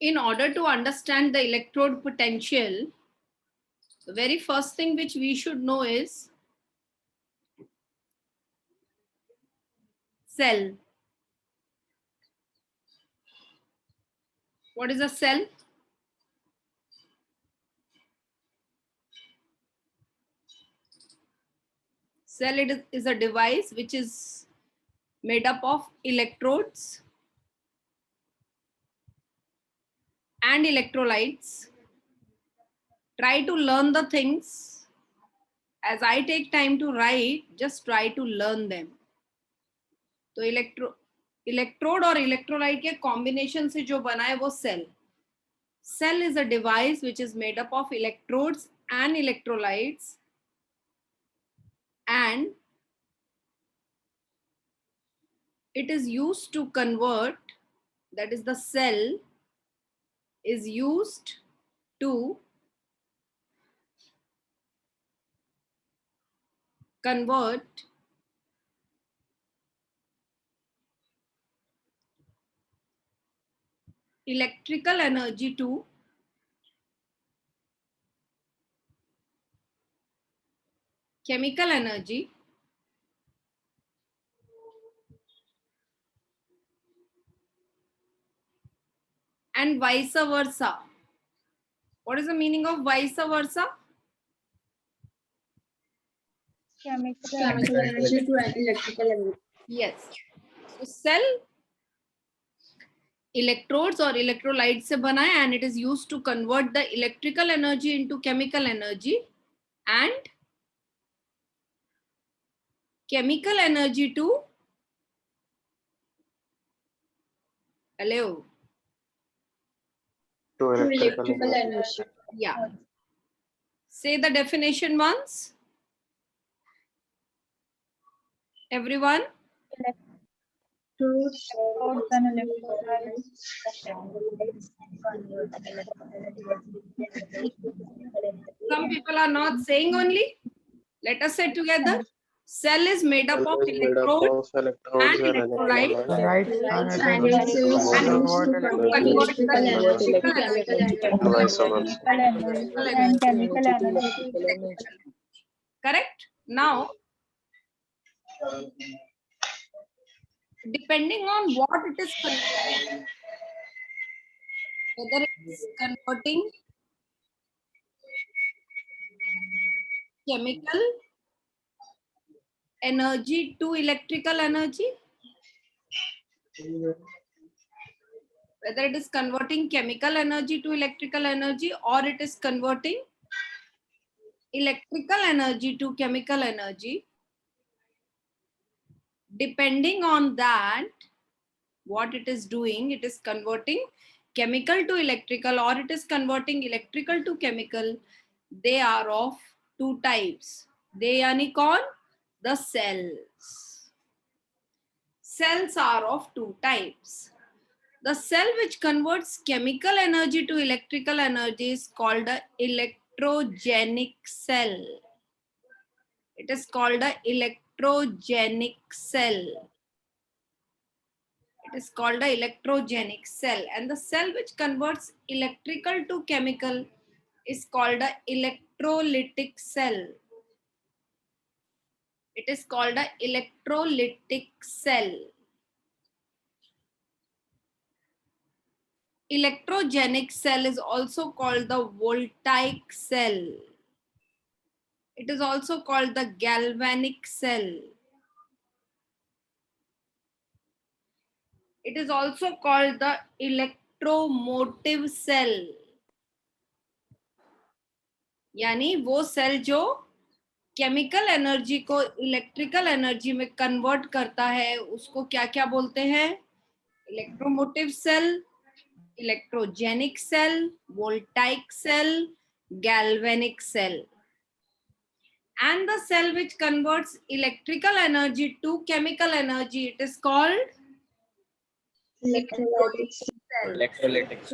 in order to understand the electrode potential, the very first thing which we should know is cell. What is a cell? Cell is a device which is made up of electrodes and electrolytes. Try to learn the things. As I take time to write, just try to learn them. तो electrode और electrolyte के combination से जो बना है वो cell. Cell is a device which is made up of electrodes and electrolytes, and it is used to convert, that is the cell is used to convert electrical energy to chemical energy and vice versa. What is the meaning of vice versa? Chemical energy to electrical energy. Yes. So cell electrodes or electrolytes से बना है, and it is used to convert the electrical energy into chemical energy and chemical energy to hello. To Electrical electrical energy. energy. Yeah. Say the definition once. Everyone. Electrodes and Some people are not saying only. Let us say together. Cell is made up of Cell is made up electrodes of electrodes and and electrolytes. electrolytes. and it's used And to convert convert the electrical electrical energy energy to Vice versa. and chemical energy to electrical. Correct? Now, depending on what it is converting, whether it is converting chemical energy to electrical energy, whether it is converting chemical energy to electrical energy, or it is converting electrical energy to chemical energy, depending on that, what it is doing, it is converting chemical to electrical or it is converting electrical to chemical, they are of two types. They yani kaun? The cells. Cells are of two types. The cell which converts chemical energy to electrical energy is called a electrogenic cell. It is called a electrogenic cell. It is called a electrogenic cell, and the cell which converts electrical to chemical is called a electrolytic cell. It is called a electrolytic cell. Electrogenic cell is also called the voltaic cell. It is also called the galvanic cell. It is also called the electromotive cell. यानी वो cell जो chemical energy को electrical energy में convert करता है उसको क्या क्या बोलते हैं? Electromotive cell, electrogenic cell, voltaic cell, galvanic cell. And the cell which converts electrical energy to chemical energy, it is called electrolytic Electrolytics.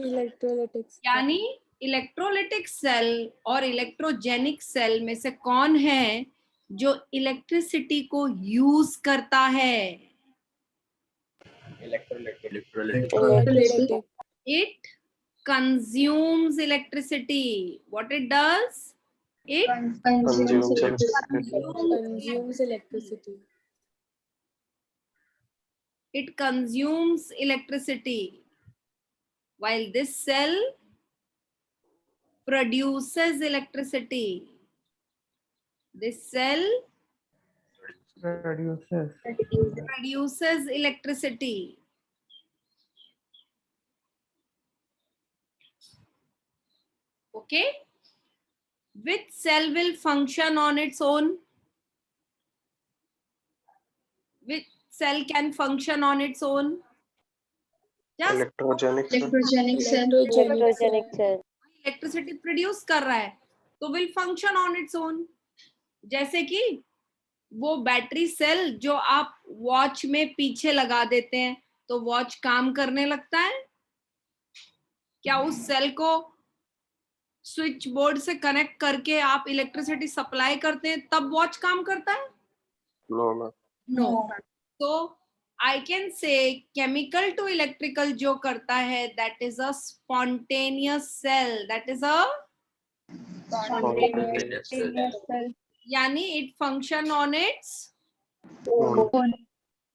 यानी इलेक्ट्रोलिटिक सेल और इलेक्ट्रोजेनिक सेल में से कौन है जो इलेक्ट्रिसिटी को यूज करता है? Electrolytic. It consumes electricity. What it does? It Consumes consumes electricity. It consumes electricity, while this cell produces electricity. This cell produces electricity. Okay? Which cell will function on its own? Which cell can function on its own? Just Electrogenic cell. electrogenic cell. Electricity produce कर रहा है तो will function on its own. जैसे कि वो battery cell जो आप watch में पीछे लगा देते हैं तो वॉच काम करने लगता है. क्या उस सेल को स्विच बोर्ड से कनेक्ट करके आप इलेक्ट्रिसिटी सप्लाई करते हैं तब वॉच काम करता है? No, no. नो. तो I can say chemical to electrical जो करता है that is a spontaneous cell. That is a Spontaneous cell. यानी it function on its. Own.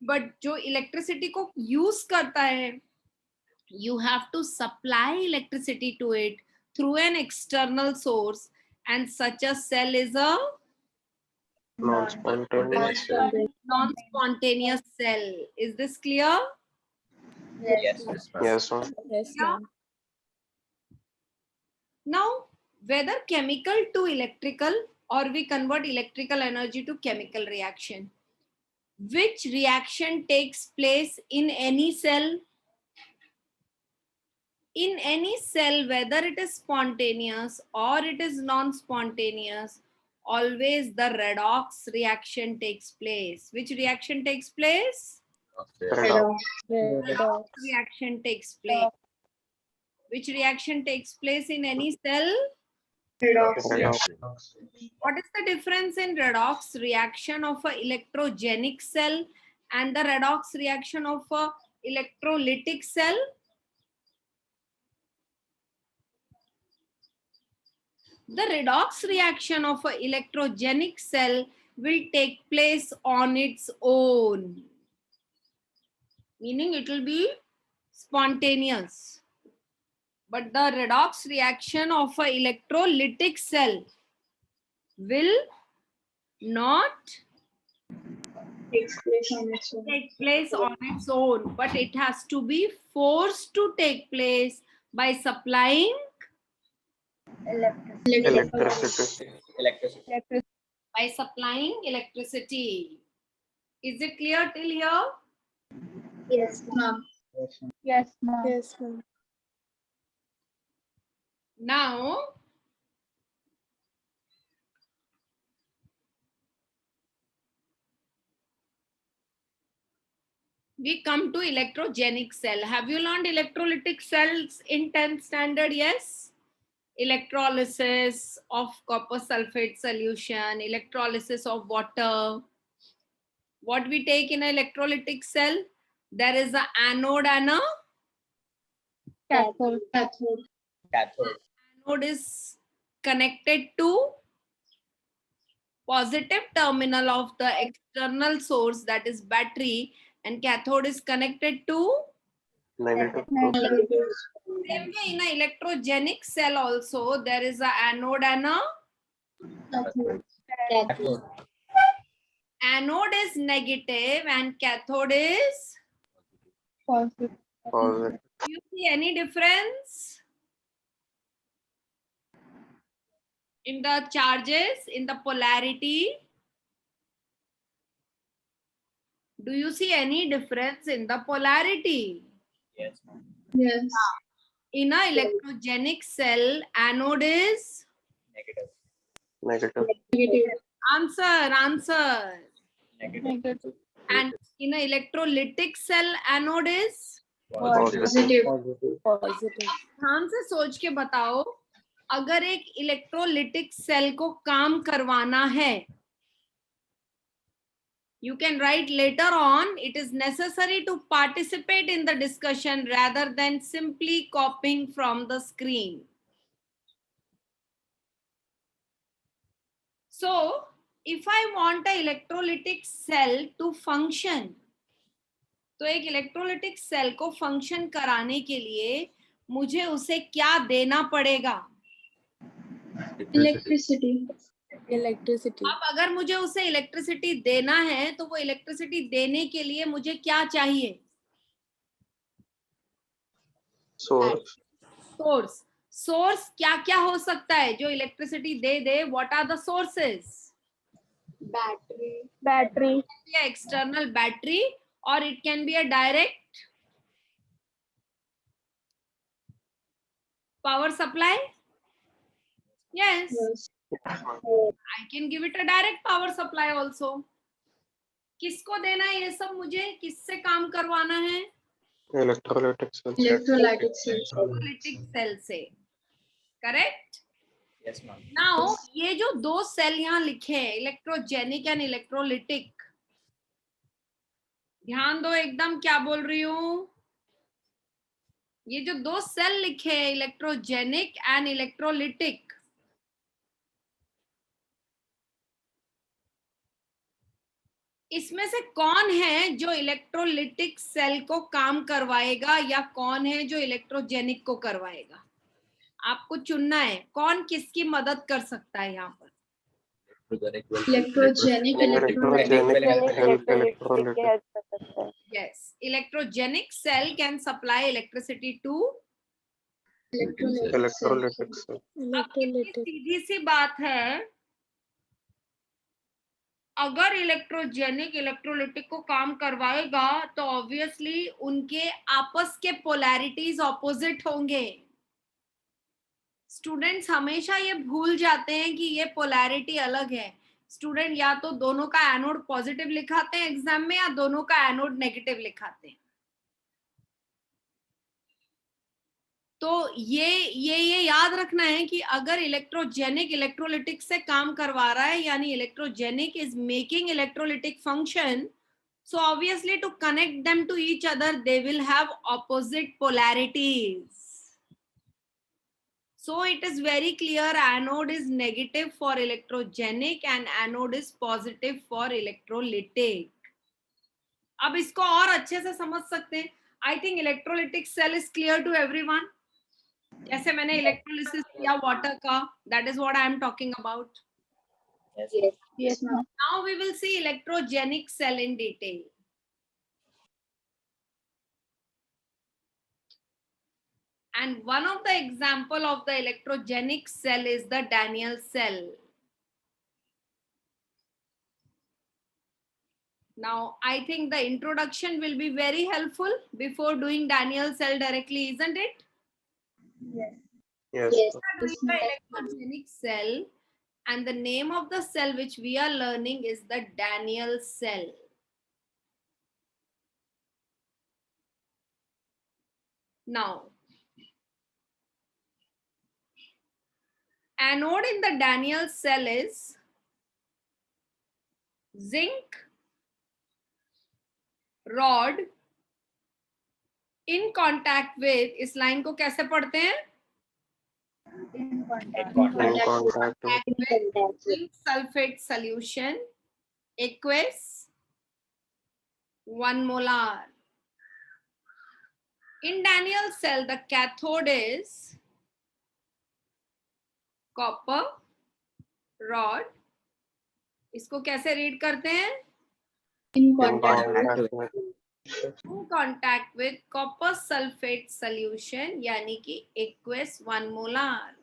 But जो इलेक्ट्रिसिटी को यूज करता है you have to supply electricity to it through an external source, and such a cell is a Non-spontaneous cell. non-spontaneous cell. Is this clear? Yes. Yes, ma'am. Yeah. Now, whether chemical to electrical or we convert electrical energy to chemical reaction, which reaction takes place in any cell? In any cell, whether it is spontaneous or it is non-spontaneous, always the redox reaction takes place. Which reaction takes place? Redox. Redox reaction takes place. Which reaction takes place in any cell? Redox. What is the difference in redox reaction of a electrogenic cell and the redox reaction of a electrolytic cell? The redox reaction of an electrogenic cell will take place on its own, meaning it will be spontaneous. But the redox reaction of an electrolytic cell will not take place on its own, but it has to be forced to take place by supplying Electricity. by supplying electricity. Is it clear till here? Yes, ma'am. Yes, ma'am. Now, we come to electrogenic cell. Have you learned electrolytic cells in 10th standard? Yes. Electrolysis of copper sulfate solution, electrolysis of water. What we take in an electrolytic cell? There is an anode and a Cathode. anode is connected to positive terminal of the external source, that is battery, and cathode is connected to Negative. same way in an electrogenic cell also there is a anode and a anode is negative and cathode is. Positive. Positive. Do you see any difference in the charges, in the polarity? Do you see any difference in the polarity? Yes. In a electrogenic cell, anode is Negative. answer. Negative. And in a electrolytic cell, anode is. Positive. ध्यान से सोच के बताओ, अगर एक electrolytic cell को काम करवाना है You can write later on. It is necessary to participate in the discussion rather than simply copying from the screen. So, if I want an electrolytic cell to function, तो एक electrolytic cell को function कराने के लिए मुझे उसे क्या देना पड़ेगा? इलेक्ट्रिसिटी। अब अगर मुझे उसे इलेक्ट्रिसिटी देना है तो वो इलेक्ट्रिसिटी देने के लिए मुझे क्या चाहिए? source, source. सोर्स क्या क्या हो सकता है जो इलेक्ट्रिसिटी दे दे? What are the sources? Battery. External battery, और it can be a direct power supply. Yes, I can give it a direct power supply also. किसको देना है ये सब? मुझे किससे काम करवाना है? electrolytic cell, electrolytic cell. Electrolytic cell से, करेक्ट? Yes ma'am. नाउ ये जो दो सेल यहाँ लिखे हैं, इलेक्ट्रोजेनिक एंड इलेक्ट्रोलिटिक, ध्यान दो एकदम क्या बोल रही हूँ। ये जो दो सेल लिखे हैं, इलेक्ट्रोजेनिक एंड इलेक्ट्रोलिटिक, इसमें से कौन है जो इलेक्ट्रोलिटिक सेल को काम करवाएगा या कौन है जो इलेक्ट्रोजेनिक को करवाएगा? आपको चुनना है कौन किसकी मदद कर सकता है यहाँ पर। Electrogenic electrolytic, yes, electrogenic cell can supply electricity to electrolytic cell, अब कितनी सीधी सी बात है, अगर इलेक्ट्रोजेनिक इलेक्ट्रोलिटिक को काम करवाएगा तो ऑब्वियसली उनके आपस के पोलैरिटीज ऑपोजिट होंगे। स्टूडेंट्स हमेशा ये भूल जाते हैं कि ये पोलैरिटी अलग है। स्टूडेंट या तो दोनों का एनोड पॉजिटिव लिखाते हैं एग्जाम में, या दोनों का एनोड नेगेटिव लिखाते हैं। तो ये याद रखना है कि अगर इलेक्ट्रोजेनिक इलेक्ट्रोलिटिक से काम करवा रहा है, यानी electrogenic is making electrolytic function, so obviously to connect them to each other they will have opposite polarities. So it is very clear, anode is negative for electrogenic and anode is positive for electrolytic. अब इसको और अच्छे से समझ सकते हैं। I think electrolytic cell is clear to everyone. जैसे मैंने इलेक्ट्रोलिसिस किया वाटर का, that is what I am talking about. Yes ma'am. Now we will see electrogenic cell in detail. And one of the example of the electrogenic cell is the Daniell cell. Now, I think the introduction will be very helpful before doing Daniell cell directly, isn't it? yes, Doing the electrogenic cell, and the name of the cell which we are learning is the Daniell cell. Now, anode in the Daniell cell is zinc rod in contact with, इस line को कैसे पढ़ते हैं? in contact with Zinc sulfate solution, aqueous 1 molar. In Daniell cell, the cathode is copper rod. इसको कैसे read करते हैं? इन in contact contact with In contact with copper sulfate solution, यानी कि aqueous 1 molar.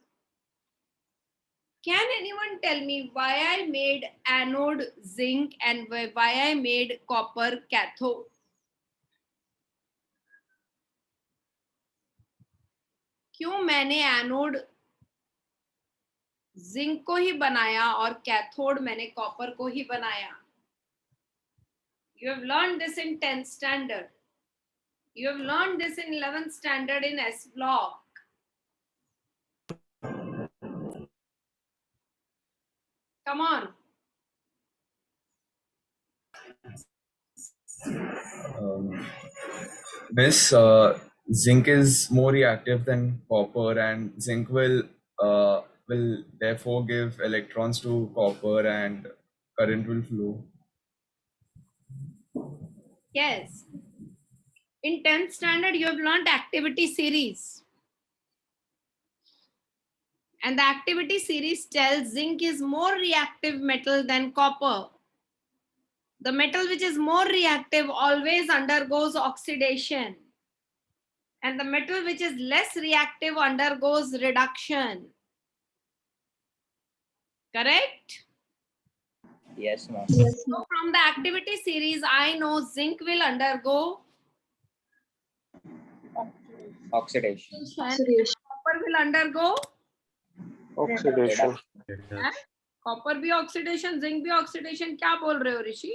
Can anyone tell me why I made anode zinc and why I made copper cathode? क्यों मैंने anode zinc को ही बनाया और कैथोड मैंने कॉपर को ही बनाया? You have learned this in 10th standard. You have learned this in 11th standard in S block. Come on. Miss, zinc is more reactive than copper, and zinc will therefore give electrons to copper, and current will flow. Yes. In 10th standard, you have learned activity series. And the activity series tells zinc is more reactive metal than copper. The metal which is more reactive always undergoes oxidation. And the metal which is less reactive undergoes reduction. Correct? Yes, ma'am. Yes, So ma'am. from the activity series, I know zinc will undergo Oxidation. oxidation. Copper will undergo Oxidation. Copper भी oxidation zinc भी oxidation क्या बोल रहे हो ऋषि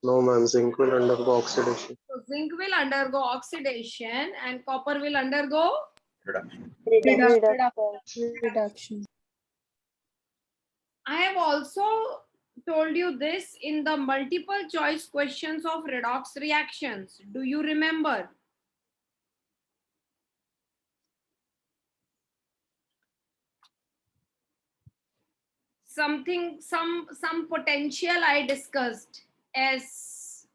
No, ma'am. Zinc will undergo oxidation. so zinc will undergo oxidation and copper will undergo Reduction. Reduction. I have also told you this in the multiple choice questions of redox reactions. Do you remember? Some potential I discussed as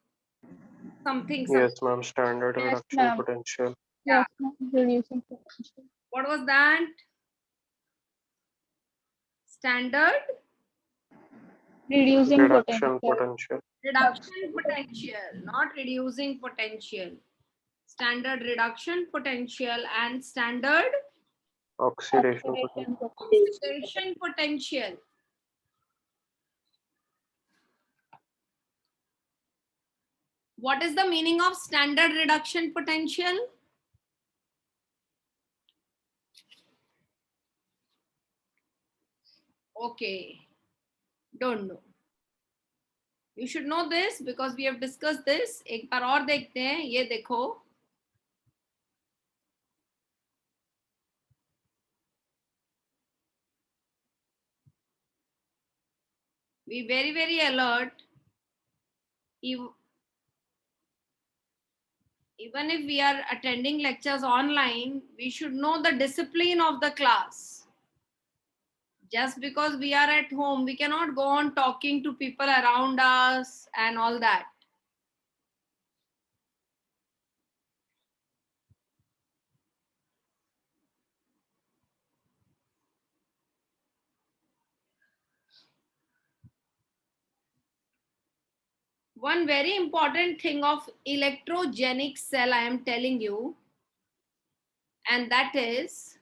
something. Yes, ma'am. Standard Yes, reduction ma'am. potential. Yes, ma'am. Reducing potential. What was that? Standard Reducing Reduction potential. potential. reduction potential, not reducing potential. Standard reduction potential and standard Oxidation potential. oxidation potential. What is the meaning of standard reduction potential? Okay, don't know. You should know this because we have discussed this. एक बार और देखते हैं, ये देखो. Be very, very alert. Even if we are attending lectures online, we should know the discipline of the class. Just because we are at home, we cannot go on talking to people around us and all that. One very important thing of electrogenic cell I am telling you, and that is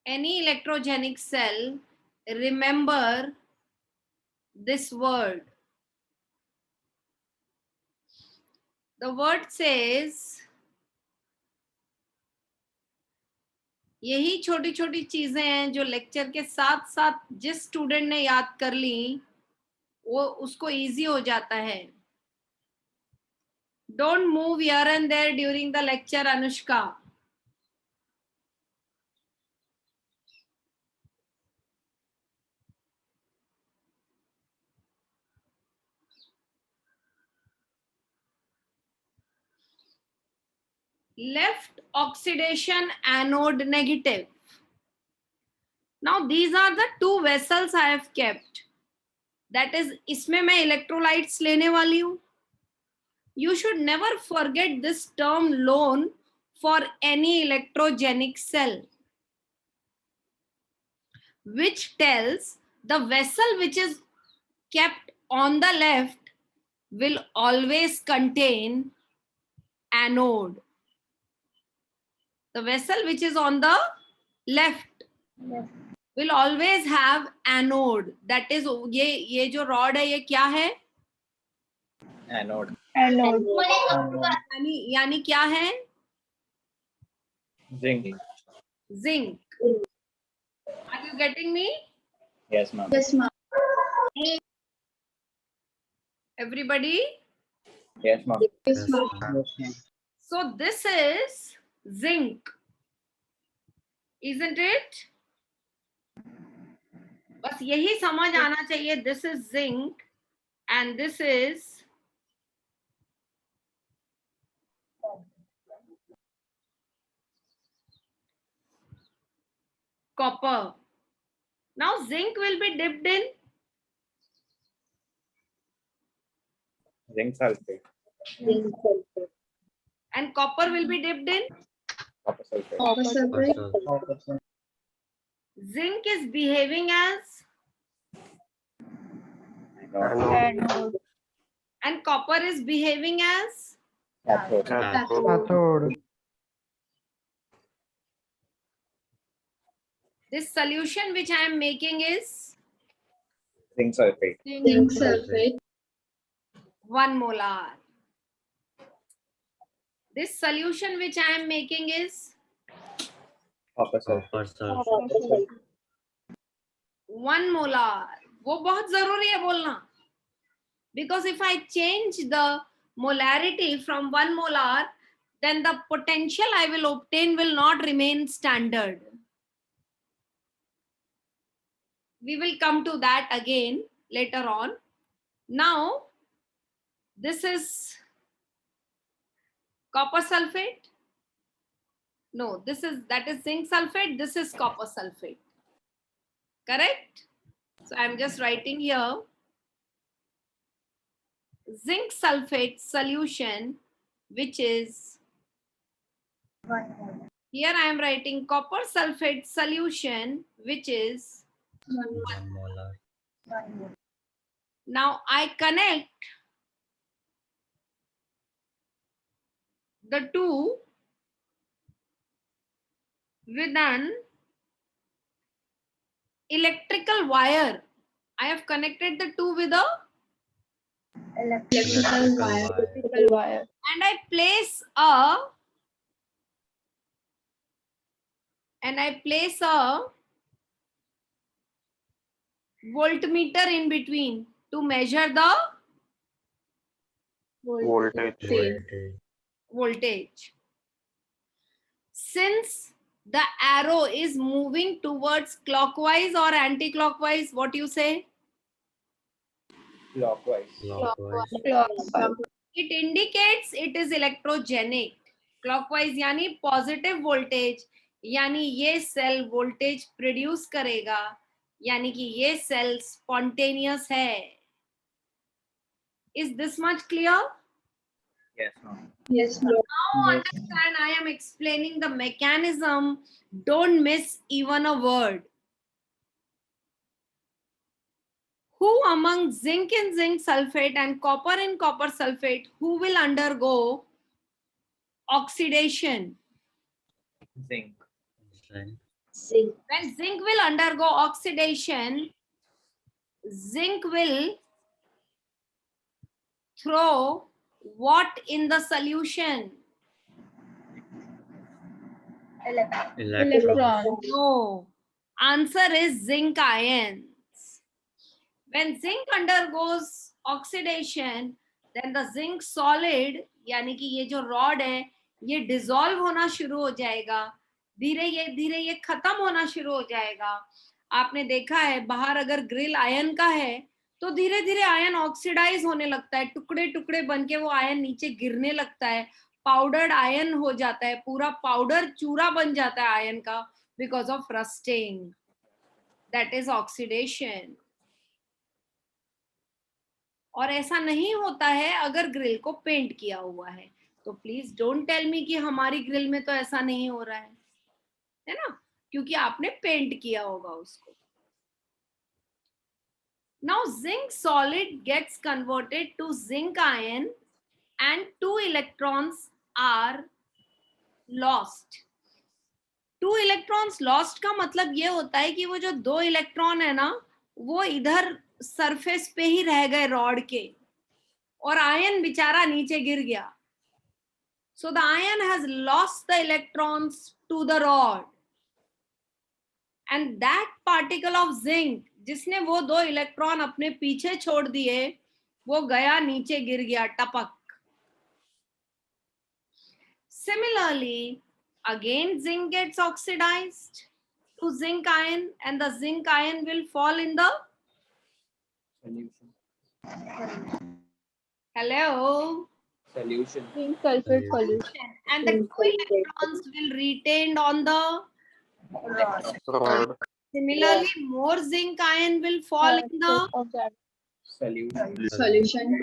any electrogenic cell, remember this word. The word says, यही छोटी छोटी चीजें हैं जो lecture के साथ साथ जिस स्टूडेंट ने याद कर ली वो उसको इजी हो जाता है. Don't move here and there during the lecture, Anushka. Left oxidation anode negative. Now these are the two vessels I have kept. That is, इसमें मैं electrolytes लेने वाली हूँ. You should never forget this term lone for any electrogenic cell, which tells the vessel which is kept on the left will always contain anode. The vessel which is on the left will always have anode. That is, ये जो rod है ये क्या है? Anode. यानी क्या है? Zinc. Zinc. Are you getting me? Yes, ma'am. Yes, ma'am. Everybody? Yes, ma'am. Yes, ma'am. So this is zinc, isn't it? बस यही समझ आना चाहिए, this is zinc and this is copper. Now zinc will be dipped in Zinc sulfate. and copper will be dipped in. Copper sulfate. Zinc is behaving as Anode. and copper is behaving as. Cathode. Cathode. This solution which I am making is Zinc sulfate. 1 molar. This solution which I am making is Copper sulfate. 1 molar. वो बहुत जरूरी है बोलना. Because if I change the molarity from 1 molar, then the potential I will obtain will not remain standard. We will come to that again later on. Now, this is copper sulfate. No, that is zinc sulfate. This is copper sulfate. Correct? So I'm just writing here zinc sulfate solution, which is here I am writing copper sulfate solution, which is 1 molar. now I connect the two with an electrical wire. I have connected the two with a Electrical wire. and I place a voltmeter in between to measure the voltage. Since the arrow is moving towards clockwise or anti-clockwise, what do you say? Clockwise. It indicates it is electrogenic. Clockwise यानी positive voltage, यानी ये cell voltage produce करेगा, यानी कि ये cell spontaneous है. Is this much clear? Yes, ma'am. Now understand, I am explaining the mechanism. Don't miss even a word. Who among zinc in zinc sulfate and copper in copper sulfate, who will undergo oxidation? Zinc. When zinc will undergo oxidation, zinc will throw what in the solution? Electron. No. Answer is zinc ions. When zinc undergoes oxidation, then the zinc solid, यानी कि ये जो rod है, ये dissolve होना शुरू हो जाएगा. धीरे ये खत्म होना शुरू हो जाएगा. आपने देखा है बाहर अगर ग्रिल आयन का है तो धीरे धीरे आयन ऑक्सीडाइज होने लगता है, टुकड़े टुकड़े बन के वो आयन नीचे गिरने लगता है, पाउडर्ड आयन हो जाता है, पूरा पाउडर चूरा बन जाता है आयन का because of rusting. That is oxidation. और ऐसा नहीं होता है अगर ग्रिल को पेंट किया हुआ है. तो प्लीज डोंट टेल मी कि हमारी ग्रिल में तो ऐसा नहीं हो रहा है ना, क्योंकि आपने पेंट किया होगा उसको. Now zinc solid gets converted to zinc ion and 2 electrons are lost. 2 electrons lost का मतलब ये होता है कि वो जो 2 इलेक्ट्रॉन है ना वो इधर सरफेस पे ही रह गए रॉड के और आयन बेचारा नीचे गिर गया. So the ion has lost the electrons to the rod and that particle of zinc जिसने वो 2 इलेक्ट्रॉन अपने पीछे छोड़ दिए वो गया नीचे गिर गया टपक. Similarly, again zinc gets oxidized. to zinc ion, and the zinc ion will fall in the Solution. hello Solution. Zinc sulfate solution. and the two electrons will retained on the Rod. similarly more zinc ion will fall in the Of that Solution. solution.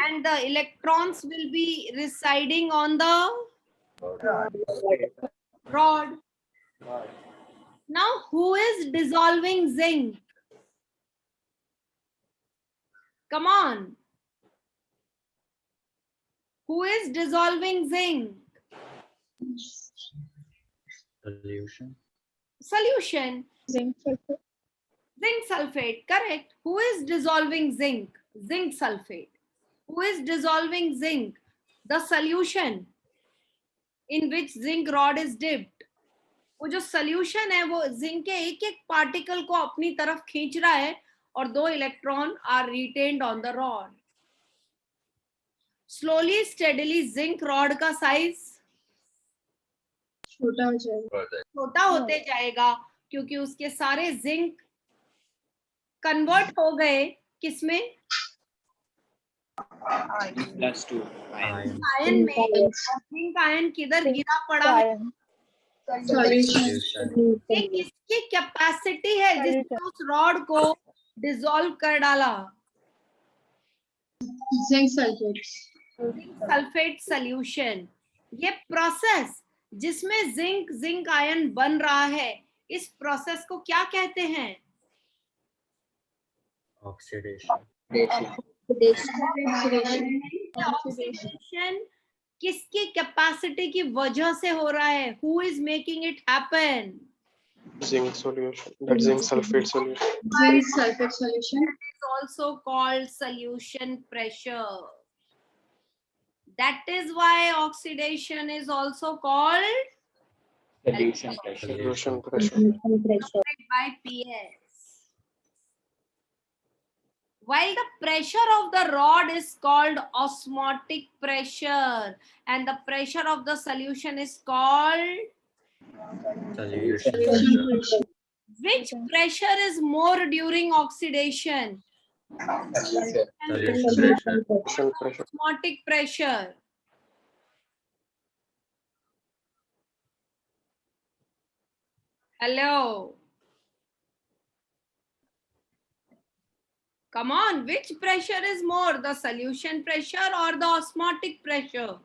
and the electrons will be residing on the rod. Now who is dissolving zinc? Come on. Who is dissolving zinc? Solution. Solution. Zinc sulfate. Zinc sulfate, correct. Who is dissolving zinc? Zinc sulfate. Who is dissolving zinc? The solution in which zinc rod is dipped. वो जो solution है वो zinc के एक एक particle को अपनी तरफ खींच रहा है और दो electron are retained on the rod. Slowly, steadily, zinc rod का size छोटा हो जाएगा. छोटा होते जाएगा क्योंकि उसके सारे जिंक कन्वर्ट हो गए किसमें? +2. Ion. आयन में. जिंक आयन किधर गिरा पड़ा है? Solution. ये किसकी कैपेसिटी है जिसने उस रॉड को डिसॉल्व कर डाला? Zinc sulfate. Sulphate solution. ये प्रोसेस जिसमें जिंक आयन बन रहा है, इस प्रोसेस को क्या कहते हैं? Oxidation. ऑक्सीडेशन किसकी कैपेसिटी की वजह से हो रहा है? Who is making it happen? Zinc solution. That zinc sulfate solution. Zinc sulfate solution. Is also called solution pressure. That is why oxidation is also called Solution pressure. Solution pressure. by PS. While the pressure of the rod is called osmotic pressure and the pressure of the solution is called, Solution. which pressure is more during oxidation? Solution. Solution pressure. Solution pressure. Osmotic pressure. Hello. Come on, which pressure is more, the solution pressure or the osmotic pressure?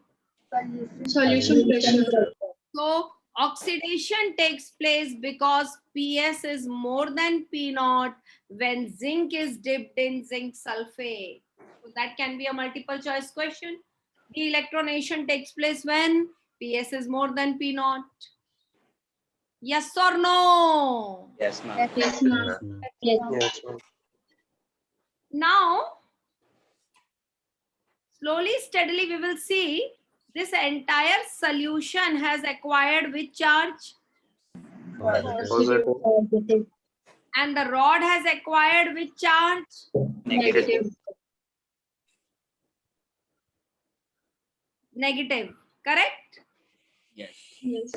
Solution pressure. So oxidation takes place because PS is more than P naught when zinc is dipped in zinc sulfate. So that can be a multiple choice question. Deelectronation takes place when PS is more than P naught. Yes or no? Yes, ma'am. Yes, ma'am. Yes, ma'am. Yes, ma'am. Now, slowly, steadily, we will see this entire solution has acquired which charge? Positive. Positive. And the rod has acquired which charge? Negative. Negative. Correct? Yes. Yes.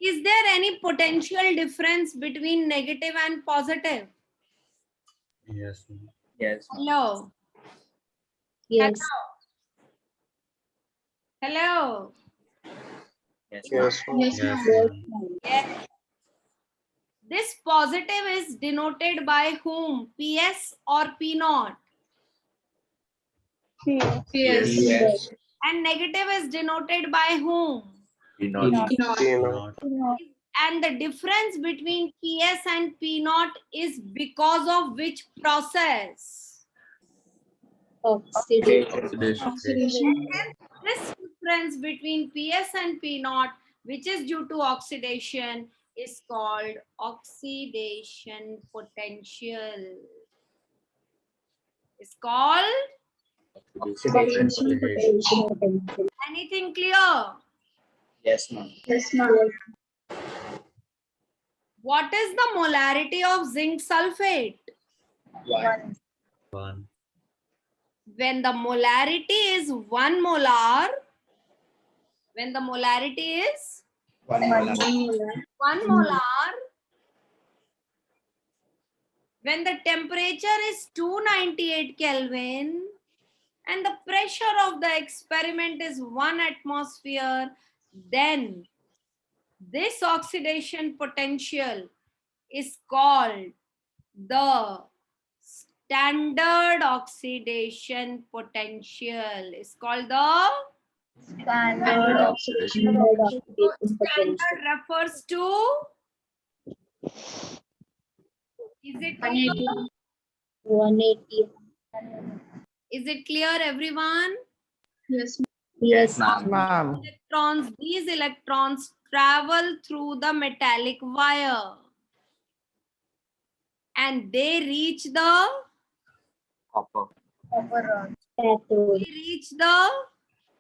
Is there any potential difference between negative and positive? Yes, ma'am. Yes, ma'am. Hello. Yes. Hello. Yes, ma'am. Yes, ma'am. Yes, Yes, ma'am. ma'am. Yes. This positive is denoted by whom? PS or P naught? Yes. Yes. And negative is denoted by whom? Not. P Not. And the difference between PS and P naught is because of which process? Oxidation. Oxidation. This difference between PS and P naught, which is due to oxidation, is called oxidation potential. It's called Oxidation. anything clear? Yes, ma'am. Yes, ma'am. What is the molarity of zinc sulfate? 1. 1. When the molarity is 1 molar, when the molarity is 1 molar. 1 molar, When the temperature is 298 Kelvin and the pressure of the experiment is 1 atmosphere, then this oxidation potential is called the standard oxidation potential. Is called the Standard oxidation so potential. standard refers to, is it clear? 180. Is it clear, everyone? Yes. Yes, Yes. ma'am. Ma'am. These electrons travel through the metallic wire and they reach the Copper. Cathode.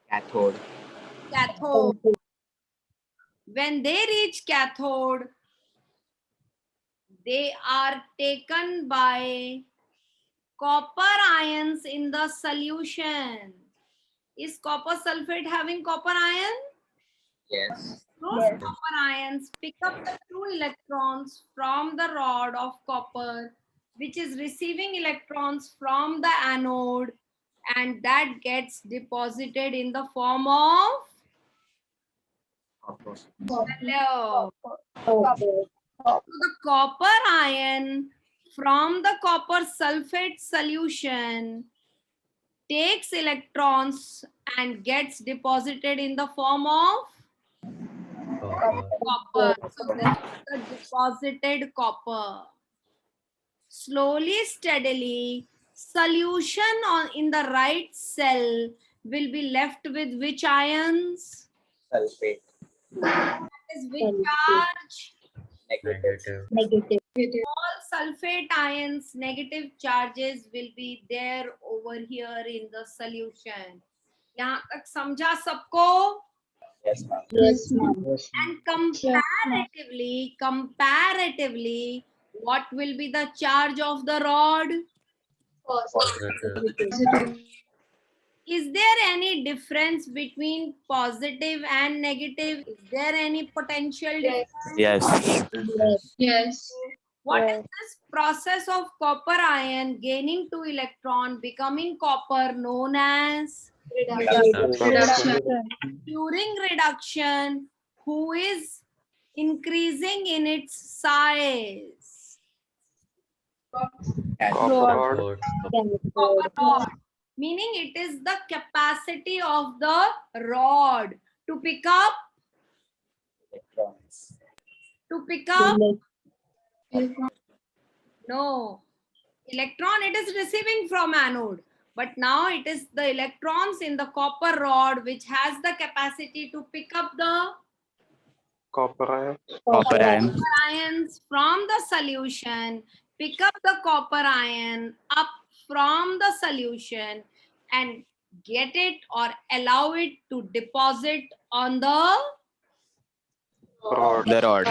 Cathode. cathode. When they reach cathode, they are taken by copper ions in the solution. Is copper sulfate having copper ion? Yes. Those Yes. copper ions pick up the 2 electrons from the rod of copper, which is receiving electrons from the anode, and that gets deposited in the form of Copper. hello. Copper. So the copper ion from the copper sulfate solution takes electrons and gets deposited in the form of copper. So this is the deposited copper. Slowly, steadily, solution in the right cell will be left with which ions? Sulfate. That is which Sulfate. charge? Negative. Negative. All sulfate ions, negative charges will be there over here in the solution. यहाँ तक समझा सबको? Yes, ma'am. Yes, ma'am. And comparatively, what will be the charge of the rod? Positive. Is there any difference between positive and negative? Is there any potential difference? Yes. Yes. What is this process of copper ion gaining 2 electron, becoming copper, known as? Reduction. During reduction, who is increasing in its size? Copper rod. Copper rod. Meaning it is the capacity of the rod to pick up, Electrons. no, electron it is receiving from anode. But now it is the electrons in the copper rod which has the capacity to pick up the Copper ion. Copper ion. copper ions from the solution, pick up the copper ion up from the solution and get it or allow it to deposit on the Rod. The rod.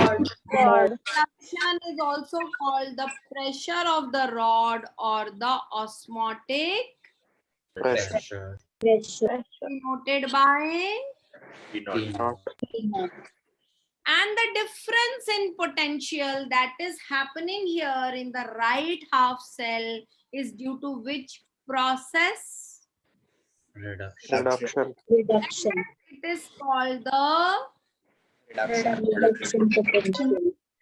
reduction is also called the pressure of the rod or the osmotic, Pressure. denoted by, Not. and the difference in potential that is happening here in the right half cell is due to which process? Reduction. It is called the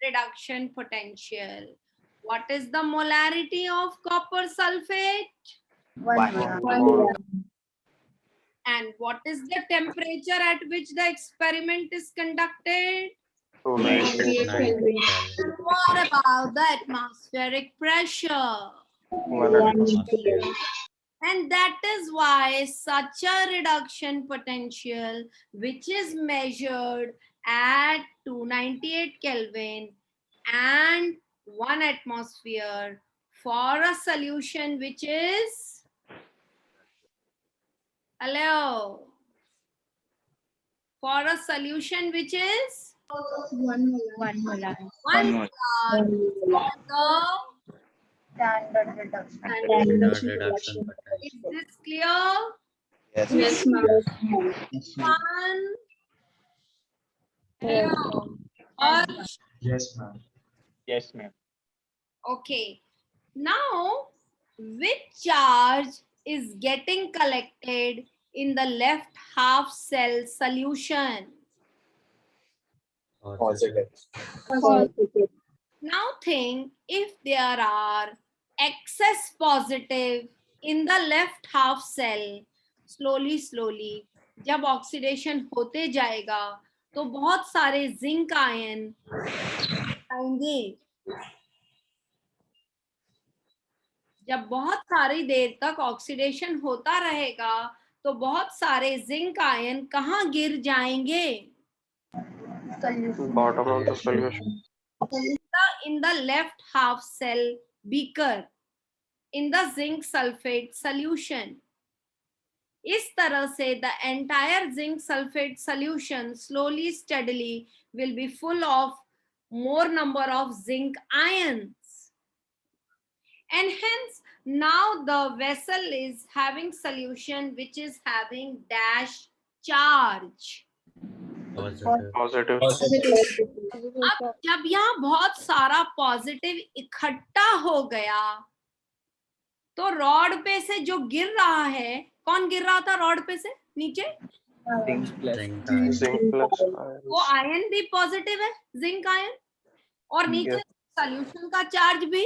reduction potential. What is the molarity of copper sulfate? 1 And what is the temperature at which the experiment is conducted? 298. What about the atmospheric pressure? 1 And that is why such a reduction potential, which is measured at 298 Kelvin and 1 atmosphere for a solution which is, hello, for a solution which is 1 molar. 1 more. molar of Standard reduction. is this clear? Yes. One. Hello. Harsh. Yes, ma'am. Yes, ma'am. Okay. Now, which charge is getting collected in the left half cell solution? Positive. Positive. Now think, if there are excess positive in the left half cell, slowly जब oxidation होते जाएगा तो बहुत सारे zinc ion आएंगे. जब बहुत सारी देर तक ऑक्सीडेशन होता रहेगा तो बहुत सारे जिंक आयन कहाँ गिर जाएंगे? Bottom of the solution. In the left half cell beaker, in the zinc sulfate solution. इस तरह से the entire zinc sulfate solution slowly steadily will be full of more number of zinc ions, and hence now the vessel is having solution which is having dash charge. Positive. Positive. अब जब यहाँ बहुत सारा positive इकट्ठा हो गया तो rod पे से जो गिर रहा है, कौन गिर रहा था रॉड पे से नीचे? Zinc plus Zinc Zinc plus वो ions. आयन भी पॉजिटिव है, जिंक आयन, और नीचे Yes. सॉल्यूशन का चार्ज भी,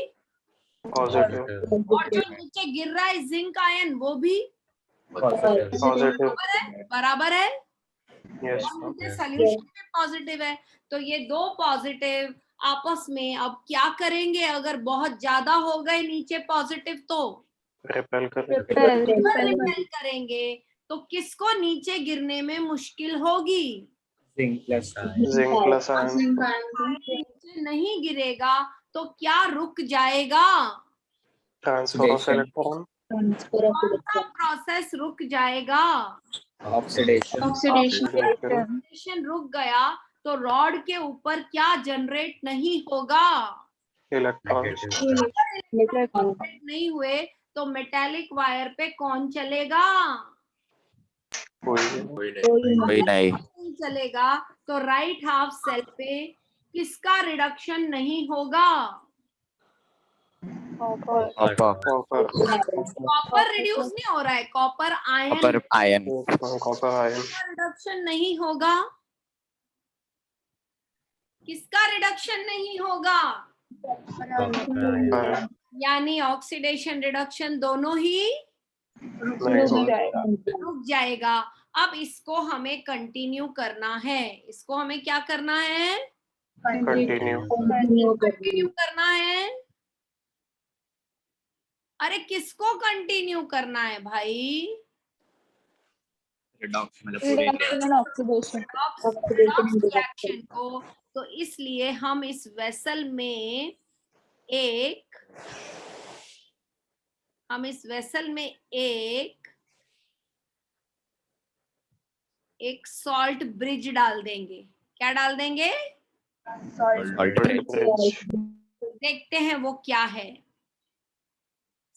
Positive. और जो नीचे गिर रहा है जिंक आयन वो भी positive. Positive. बराबर है, Yes. और नीचे Yes. सॉल्यूशन भी पॉजिटिव है. तो ये दो पॉजिटिव आपस में अब क्या करेंगे? अगर बहुत ज्यादा हो गए नीचे पॉजिटिव तो Repel करें. रिपेल करेंगे, तो किसको नीचे गिरने में मुश्किल होगी? Zinc plus Zinc plus ions. नीचे नहीं गिरेगा तो क्या रुक जाएगा? Transfer of electron. कौन सा प्रोसेस रुक जाएगा? oxidation. Oxidation. ऑक्सीडेशन रुक गया तो रॉड के ऊपर क्या जनरेट नहीं होगा? Electrons. जनरेट नहीं हुए तो मेटालिक वायर पे कौन चलेगा? कोई कोई नहीं. नहीं चलेगा. तो राइट हाफ सेल पे किसका रिडक्शन नहीं होगा? Copper. copper. कॉपर रिड्यूस नहीं हो रहा है, copper ion Copper ion. Copper ion. Reduction नहीं होगा. किसका रिडक्शन नहीं होगा? Ion. यानी ऑक्सीडेशन रिडक्शन दोनों ही नहीं रुक जाएगा. अब इसको हमें कंटिन्यू करना है. इसको हमें क्या करना है? Continue. कंटिन्यू करना है. अरे किसको कंटिन्यू करना है भाई? Redox मतलब पूरी रिएक्शन को. तो इसलिए हम इस वेसल में एक सॉल्ट ब्रिज डाल देंगे. क्या डाल देंगे? salt bridge. देखते हैं वो क्या है.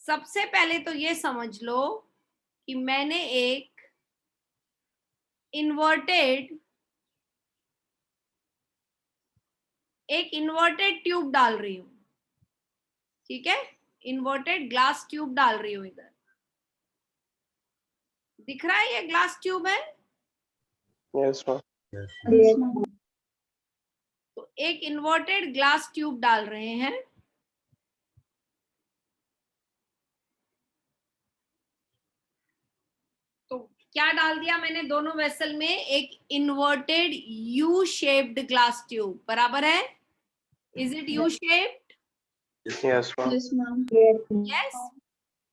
सबसे पहले तो ये समझ लो कि मैंने एक इन्वर्टेड ट्यूब डाल रही हूं. ठीक है, इन्वर्टेड ग्लास ट्यूब डाल रही हूं. इधर दिख रहा है ये ग्लास ट्यूब है. Yes, ma'am. तो एक इन्वर्टेड ग्लास ट्यूब डाल रहे हैं. तो क्या डाल दिया मैंने दोनों वेसल में? एक inverted U shaped glass tube. बराबर है? Is it U shaped? Yes, ma'am. Yes.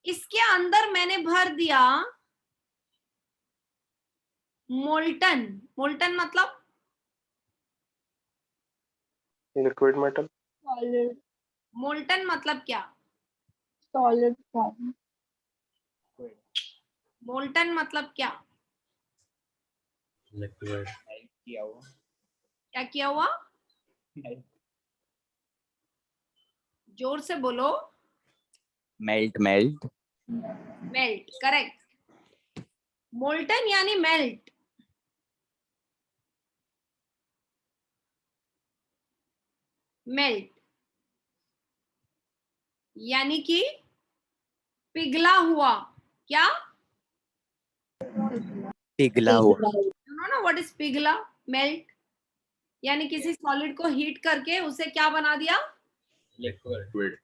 इसके अंदर मैंने भर दिया मोल्टन मतलब Liquid metal. मोल्टन मतलब क्या? Solid form. मोल्टन मतलब क्या? Liquid. किया हुआ. क्या किया हुआ? जोर से बोलो. Melt. मेल्ट. करेक्ट. मोल्टन यानी मेल्ट. यानी कि पिघला हुआ. क्या? पिघला हुआ. यू नो ना व्हाट इज पिघला? मेल्ट. यानी किसी सॉलिड को हीट करके उसे क्या बना दिया? लिक्विड.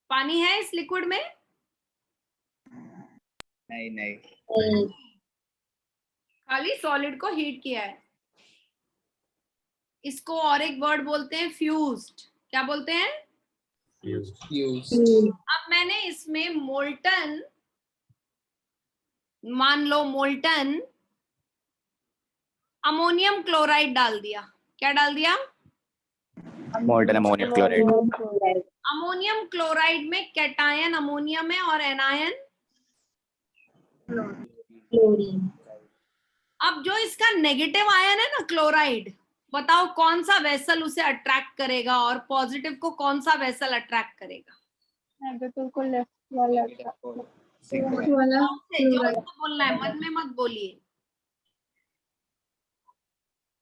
पानी है इस लिक्विड में? नहीं नहीं. खाली सॉलिड को हीट किया है. इसको और एक वर्ड बोलते हैं फ्यूज्ड. क्या बोलते हैं? अब मैंने इसमें मोल्टन, मान लो मोल्टन अमोनियम क्लोराइड डाल दिया. क्या डाल दिया? Molten ammonium chloride. Ammonium chloride में कैटायन अमोनियम है और एनायन. अब जो इसका नेगेटिव आयन है ना क्लोराइड, बताओ कौन सा वेसल उसे अट्रैक्ट करेगा और पॉजिटिव को कौन सा वेसल अट्रैक्ट करेगा? नेगेटिव को लेफ्ट वाला कौन से? जो इसको बोलना है, मन में मत बोलिए.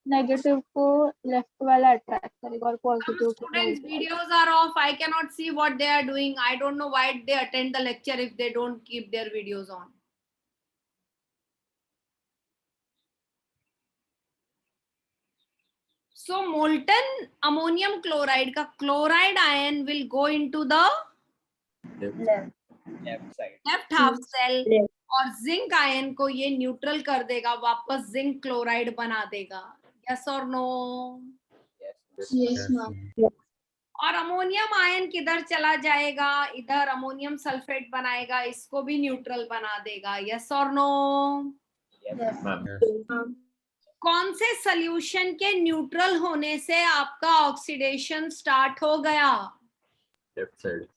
नेगेटिव को लेफ्ट वाला अट्रैक्ट करेगा और Some पॉजिटिव को students videos are off. I cannot see what they are doing. I don't know why they attend the lecture if they don't keep their videos on. So molten ammonium chloride का chloride ion will go into the left side. left half cell और zinc ion को ये neutral कर देगा, वापस zinc chloride बना देगा. Yes or no? Yes ma'am और अमोनियम आयन किधर चला जाएगा? इधर अमोनियम सल्फेट बनाएगा, इसको भी न्यूट्रल बना देगा. यस और नो? कौन से सॉल्यूशन के न्यूट्रल होने से आपका ऑक्सीडेशन स्टार्ट हो गया? Left side.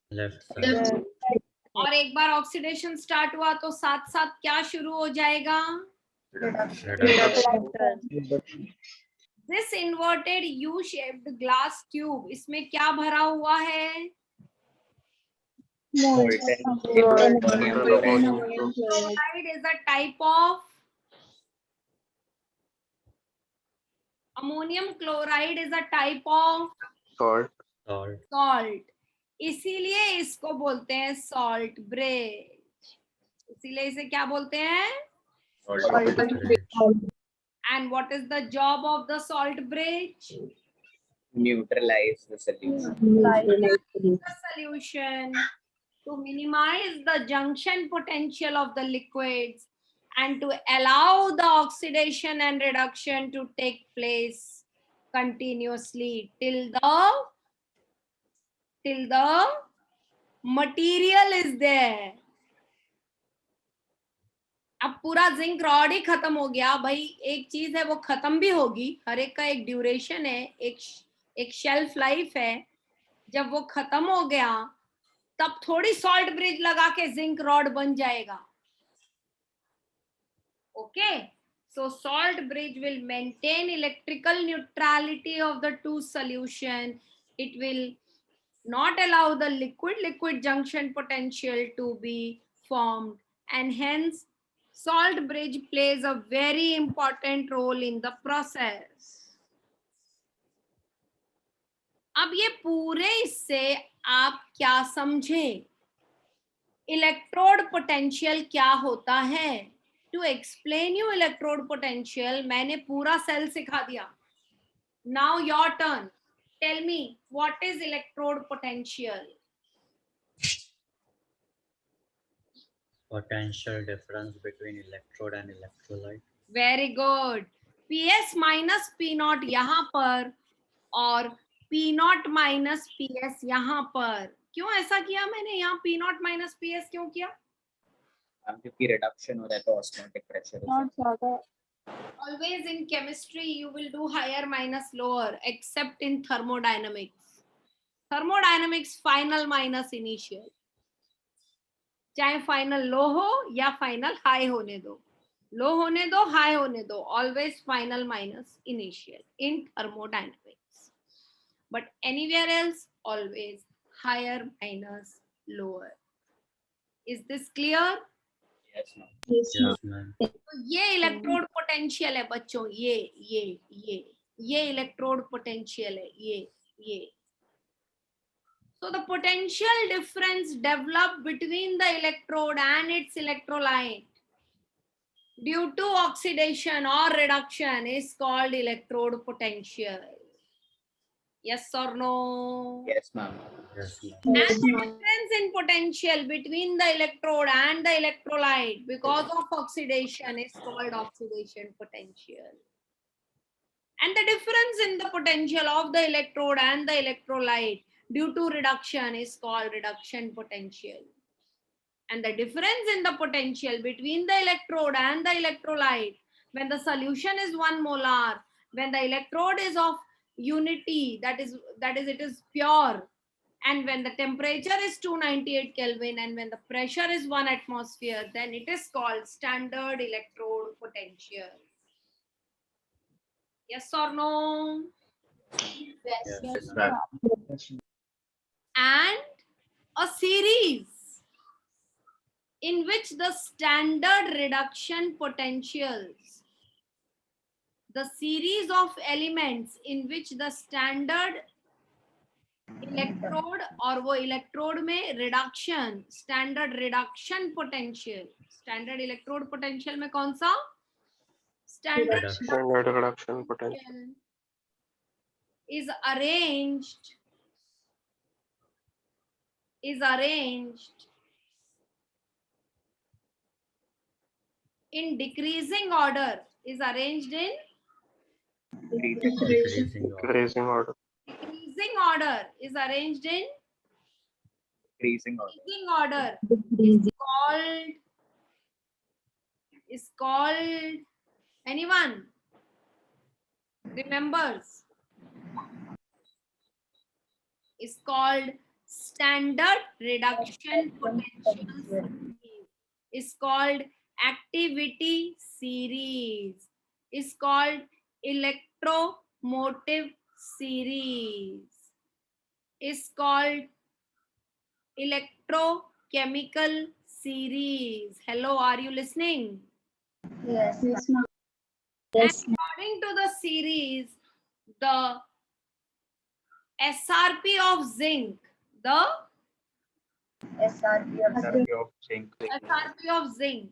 और एक बार ऑक्सीडेशन स्टार्ट हुआ तो साथ साथ क्या शुरू हो जाएगा? This inverted U shaped glass tube, इसमें क्या भरा हुआ है? Chloride is a type of ammonium chloride is a type of Salt. salt. इसीलिए इसको बोलते हैं salt bridge. इसीलिए इसे क्या बोलते हैं? And what is the job of the salt bridge? Neutralize the solution. The solution to minimize the junction potential of the liquids and to allow the oxidation and reduction to take place continuously till the material is there. अब पूरा zinc rod ही खत्म हो गया भाई. एक चीज है वो खत्म भी होगी, हर एक का एक ड्यूरेशन है, एक शेल्फ लाइफ है. जब वो खत्म हो गया तब थोड़ी सॉल्ट ब्रिज लगा के जिंक रॉड बन जाएगा. Okay, so salt bridge will maintain electrical neutrality of the two solution. It will not allow the liquid junction potential to be formed, and hence salt bridge plays a very important role in the process. अब ये पूरे इससे आप क्या समझे? Electrode potential क्या होता है? To explain you electrode potential मैंने पूरा सेल सिखा दिया. Now your turn. Tell me what is electrode potential? Potential difference between electrode and electrolyte. Very good. PS minus P naught यहाँ पर और P naught minus P S यहाँ पर. क्यों ऐसा किया मैंने? यहाँ P naught minus P S क्यों किया? क्योंकि रिडक्शन हो रहा है तो ऑस्मोटिक प्रेशर. नॉट ज्यादा. Always in chemistry you will do higher minus lower except in thermodynamics. Thermodynamics final minus initial. चाहे फाइनल लो हो या फाइनल हाई होने दो, लो होने दो हाई होने दो, always final minus initial in thermodynamics. But anywhere else always higher minus lower. Is this clear? Yes, ma'am. Yes, ma'am. तो ये इलेक्ट्रोड पोटेंशियल है बच्चों. ये इलेक्ट्रोड पोटेंशियल है. ये So the potential difference developed between the electrode and its electrolyte due to oxidation or reduction is called electrode potential. Yes or no? Yes, ma'am. Yes, ma'am. And the difference in potential between the electrode and the electrolyte because of oxidation is called oxidation potential. And the difference in the potential of the electrode and the electrolyte due to reduction is called reduction potential. And the difference in the potential between the electrode and the electrolyte when the solution is 1 molar, when the electrode is of unity, that is it is pure, and when the temperature is 298 Kelvin and when the pressure is 1 atmosphere, then it is called standard electrode potential. Yes or no? Yes, Ma'am. And a series in which the standard reduction potentials, the series of elements in which the standard electrode और वो electrode में reduction, standard reduction potential, standard electrode potential में कौन सा? Standard Standard reduction potential. is arranged in decreasing order, is arranged in Decreasing order. Decreasing order. decreasing order, is arranged in Increasing order. decreasing order, is called anyone remembers? Is called standard reduction potential series, is called activity series, is called electromotive series, is called electrochemical series. Hello, are you listening? Yes. And according to the series, the SRP of zinc, the Therapy of zinc. SRP of zinc.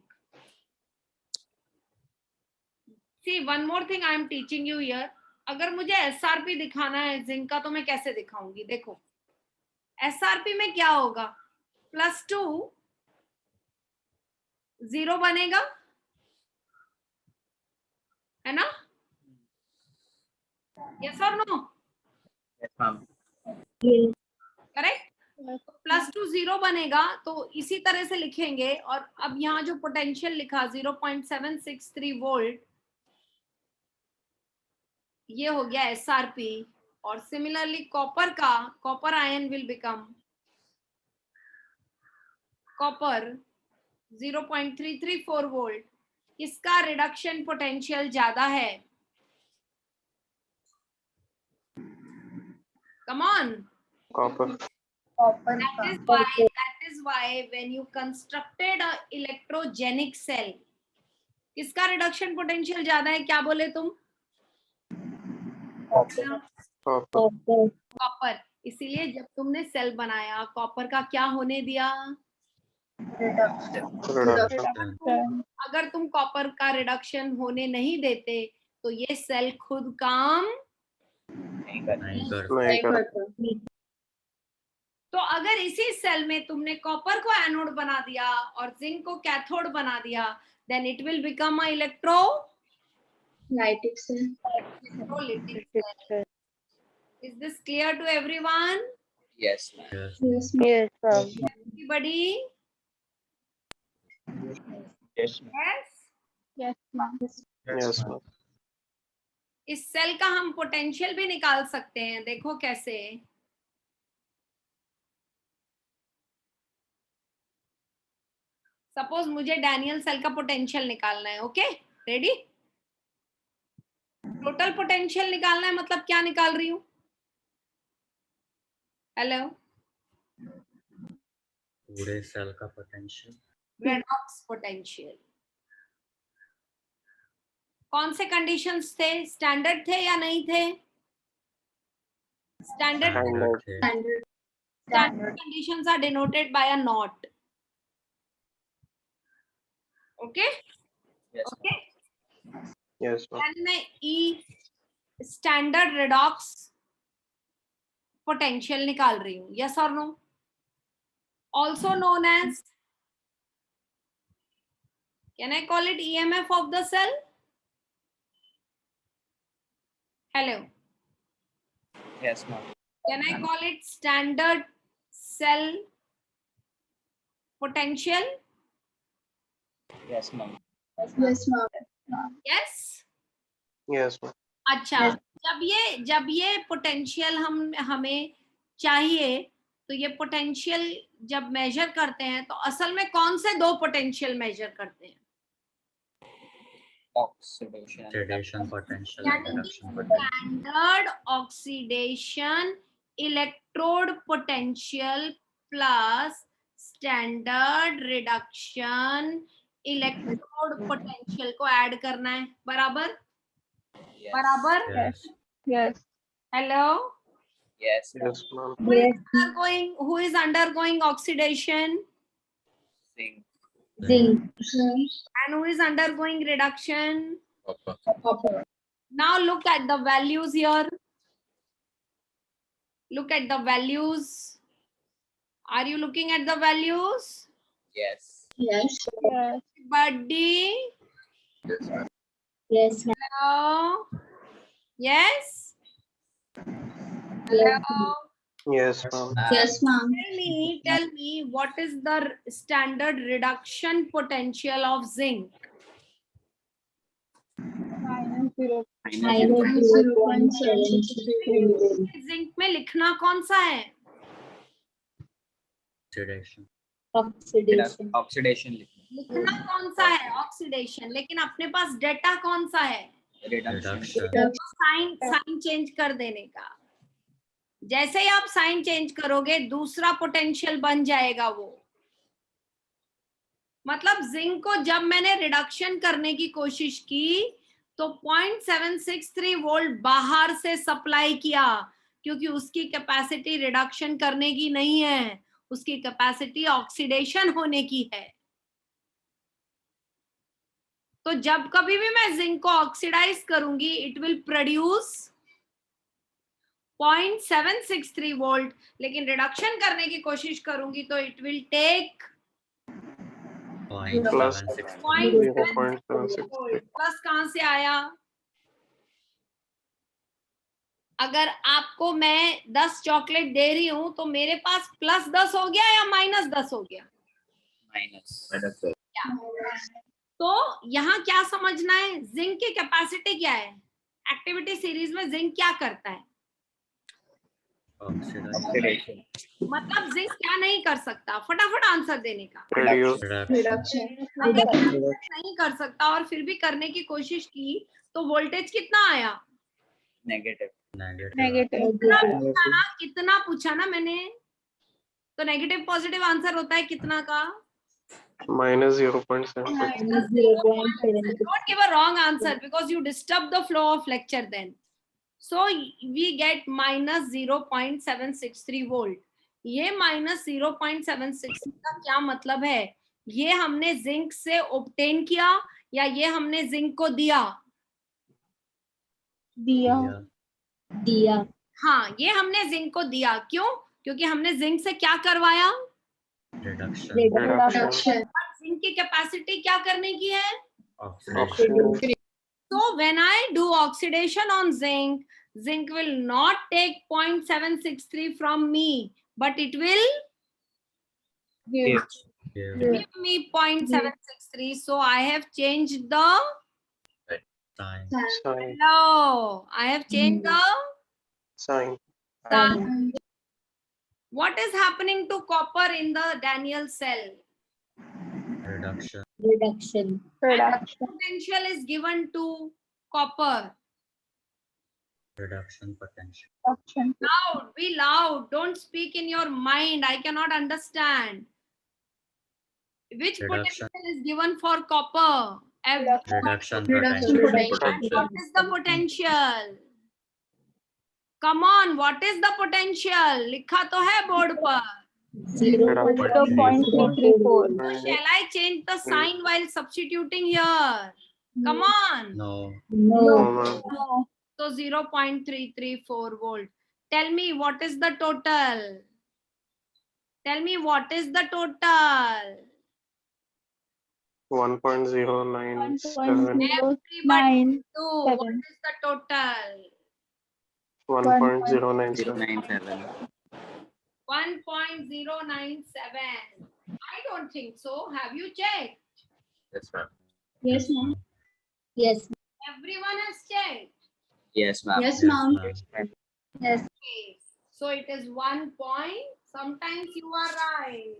See, one more thing I am teaching you here. अगर मुझे SRP दिखाना है zinc का तो मैं कैसे दिखाऊंगी? देखो, SRP में क्या होगा? +2 0 बनेगा, है ना? Yes or no? Yes, ma'am. Correct? +2 0 बनेगा, तो इसी तरह से लिखेंगे. और अब यहाँ जो पोटेंशियल लिखा 0.763 वोल्ट, ये हो गया SRP. और सिमिलरली कॉपर का, copper ion will become copper 0.334 volt. किसका रिडक्शन पोटेंशियल ज्यादा है? Come on. Copper. That is why when you constructed a electrogenic cell, किसका रिडक्शन पोटेंशियल ज्यादा है? क्या बोले तुम? Copper. कॉपर. इसीलिए जब तुमने सेल बनाया, कॉपर का क्या होने दिया? Reduction. अगर तुम कॉपर का रिडक्शन होने नहीं देते तो ये सेल खुद काम. नहीं कर नहीं करता. तो अगर इसी सेल में तुमने कॉपर को एनोड बना दिया और जिंक को कैथोड बना दिया, then it will become a Lytic cell. electrolytic cell. Is this clear to everyone? Yes, ma'am. Yes. Yes, Everybody? Yes, ma'am. Yes. Yes, ma'am. Yes, ma'am. इस सेल का हम पोटेंशियल भी निकाल सकते हैं. देखो कैसे. सपोज मुझे डैनियल सेल का पोटेंशियल निकालना है. Okay, ready? टोटल पोटेंशियल निकालना है, मतलब क्या निकाल रही हूं? हेलो, पूरे सेल का पोटेंशियल. Redox potential. कौन से कंडीशंस थे? स्टैंडर्ड थे या नहीं थे? Standard. Standard. Standard conditions are denoted by a not. Okay? Yes. Okay. Yes, ma'am. And मैं E standard redox potential निकाल रही हूँ. Yes or no? Also known as, can I call it EMF of the cell? Hello. Yes, ma'am. Can I call it standard cell potential? Yes, ma'am. Yes, ma'am. Yes. Yes, ma'am. अच्छा, जब ये potential हमें चाहिए, तो ये potential जब major करते हैं तो असल में कौन से दो पोटेंशियल मेजर करते हैं? Oxidation. Oxidation potential and यानी कि reduction potential. Standard oxidation electrode potential plus standard reduction electrode potential को ऐड करना है. बराबर? Yes. बराबर? Yes. Yes. Hello. Yes. Yes, ma'am. Who is undergoing oxidation Zinc. Zinc. and who is undergoing reduction? Now look at the values here. Look at the values. Are you looking at the values? Yes. Yes. Yes. Buddy. Yes. Hello. Yes. Hello. Yes, ma'am. Yes, ma'am. Tell me what is the standard reduction potential of zinc? Zinc में लिखना कौन सा है? Oxidation. Oxidation. लिखना कौन सा है? Oxidation. लेकिन अपने पास डेटा कौन सा है? Reduction. साइन चेंज कर देने का. जैसे ही आप साइन चेंज करोगे दूसरा पोटेंशियल बन जाएगा वो. मतलब जिंक को जब मैंने रिडक्शन करने की कोशिश की तो 0.763 वोल्ट बाहर से सप्लाई किया, क्योंकि उसकी कैपेसिटी रिडक्शन करने की नहीं है, उसकी कैपेसिटी ऑक्सीडेशन होने की है. तो जब कभी भी मैं जिंक को ऑक्सीडाइज करूंगी इट विल प्रोड्यूस 0.763 वोल्ट, लेकिन रिडक्शन करने की कोशिश करूंगी तो इट विल टेक 0.763. 0.763. प्लस कहां से आया? अगर आपको मैं 10 चॉकलेट दे रही हूं तो मेरे पास प्लस 10 हो गया या माइनस 10 हो गया? Minus. तो यहाँ क्या समझना है? जिंक की कैपेसिटी क्या है? एक्टिविटी सीरीज में जिंक क्या करता है? Oxidation. मतलब जिंक क्या नहीं कर सकता? फटाफट आंसर देने का. Reduce. Reduction. अगर नहीं कर सकता और फिर भी करने की कोशिश की तो वोल्टेज कितना आया? Negative. Negative. कितना पूछा ना मैंने, तो नेगेटिव पॉजिटिव आंसर होता है कितना का? Minus 0.7. Don't give a wrong answer because you disturb the flow of lecture then. So we get minus 0.763 volt. ये minus 0.763 का क्या मतलब है? ये हमने जिंक से obtain किया या ये हमने जिंक को दिया? दिया. हाँ, ये हमने जिंक को दिया. क्यों? क्योंकि हमने जिंक से क्या करवाया? Reduction. Reduction. जिंक की कैपेसिटी क्या करने की है? Oxidation. So when I do oxidation on zinc, zinc will not take 0.763 from me, but it will Give. Give. give me 0.763. So I have changed the Sign. Sign. no. I have changed the Sign. sign. What is happening to copper in the Daniel cell? Reduction. Reduction. Potential is given to copper. Reduction potential. Loud, be loud. Don't speak in your mind. I cannot understand. Which Reduction. potential is given for copper? Reduction potential. What is the potential? Come on, what is the potential? लिखा तो है board पर. 0.334. So shall I change the sign while substituting here? Come on. No. No, ma'am. No. So 0.334 volt. Tell me what is the total? Tell me what is the total? 1.097. everybody 1.097. do. What is the total? 1.097. 097. 1.097. I don't think so. Have you checked? Yes, ma'am. Yes, ma'am. Yes. Everyone has checked. Yes, ma'am. Yes, Yes, ma'am. ma'am. Yes. Okay. So it is 1 point. Sometimes you are right.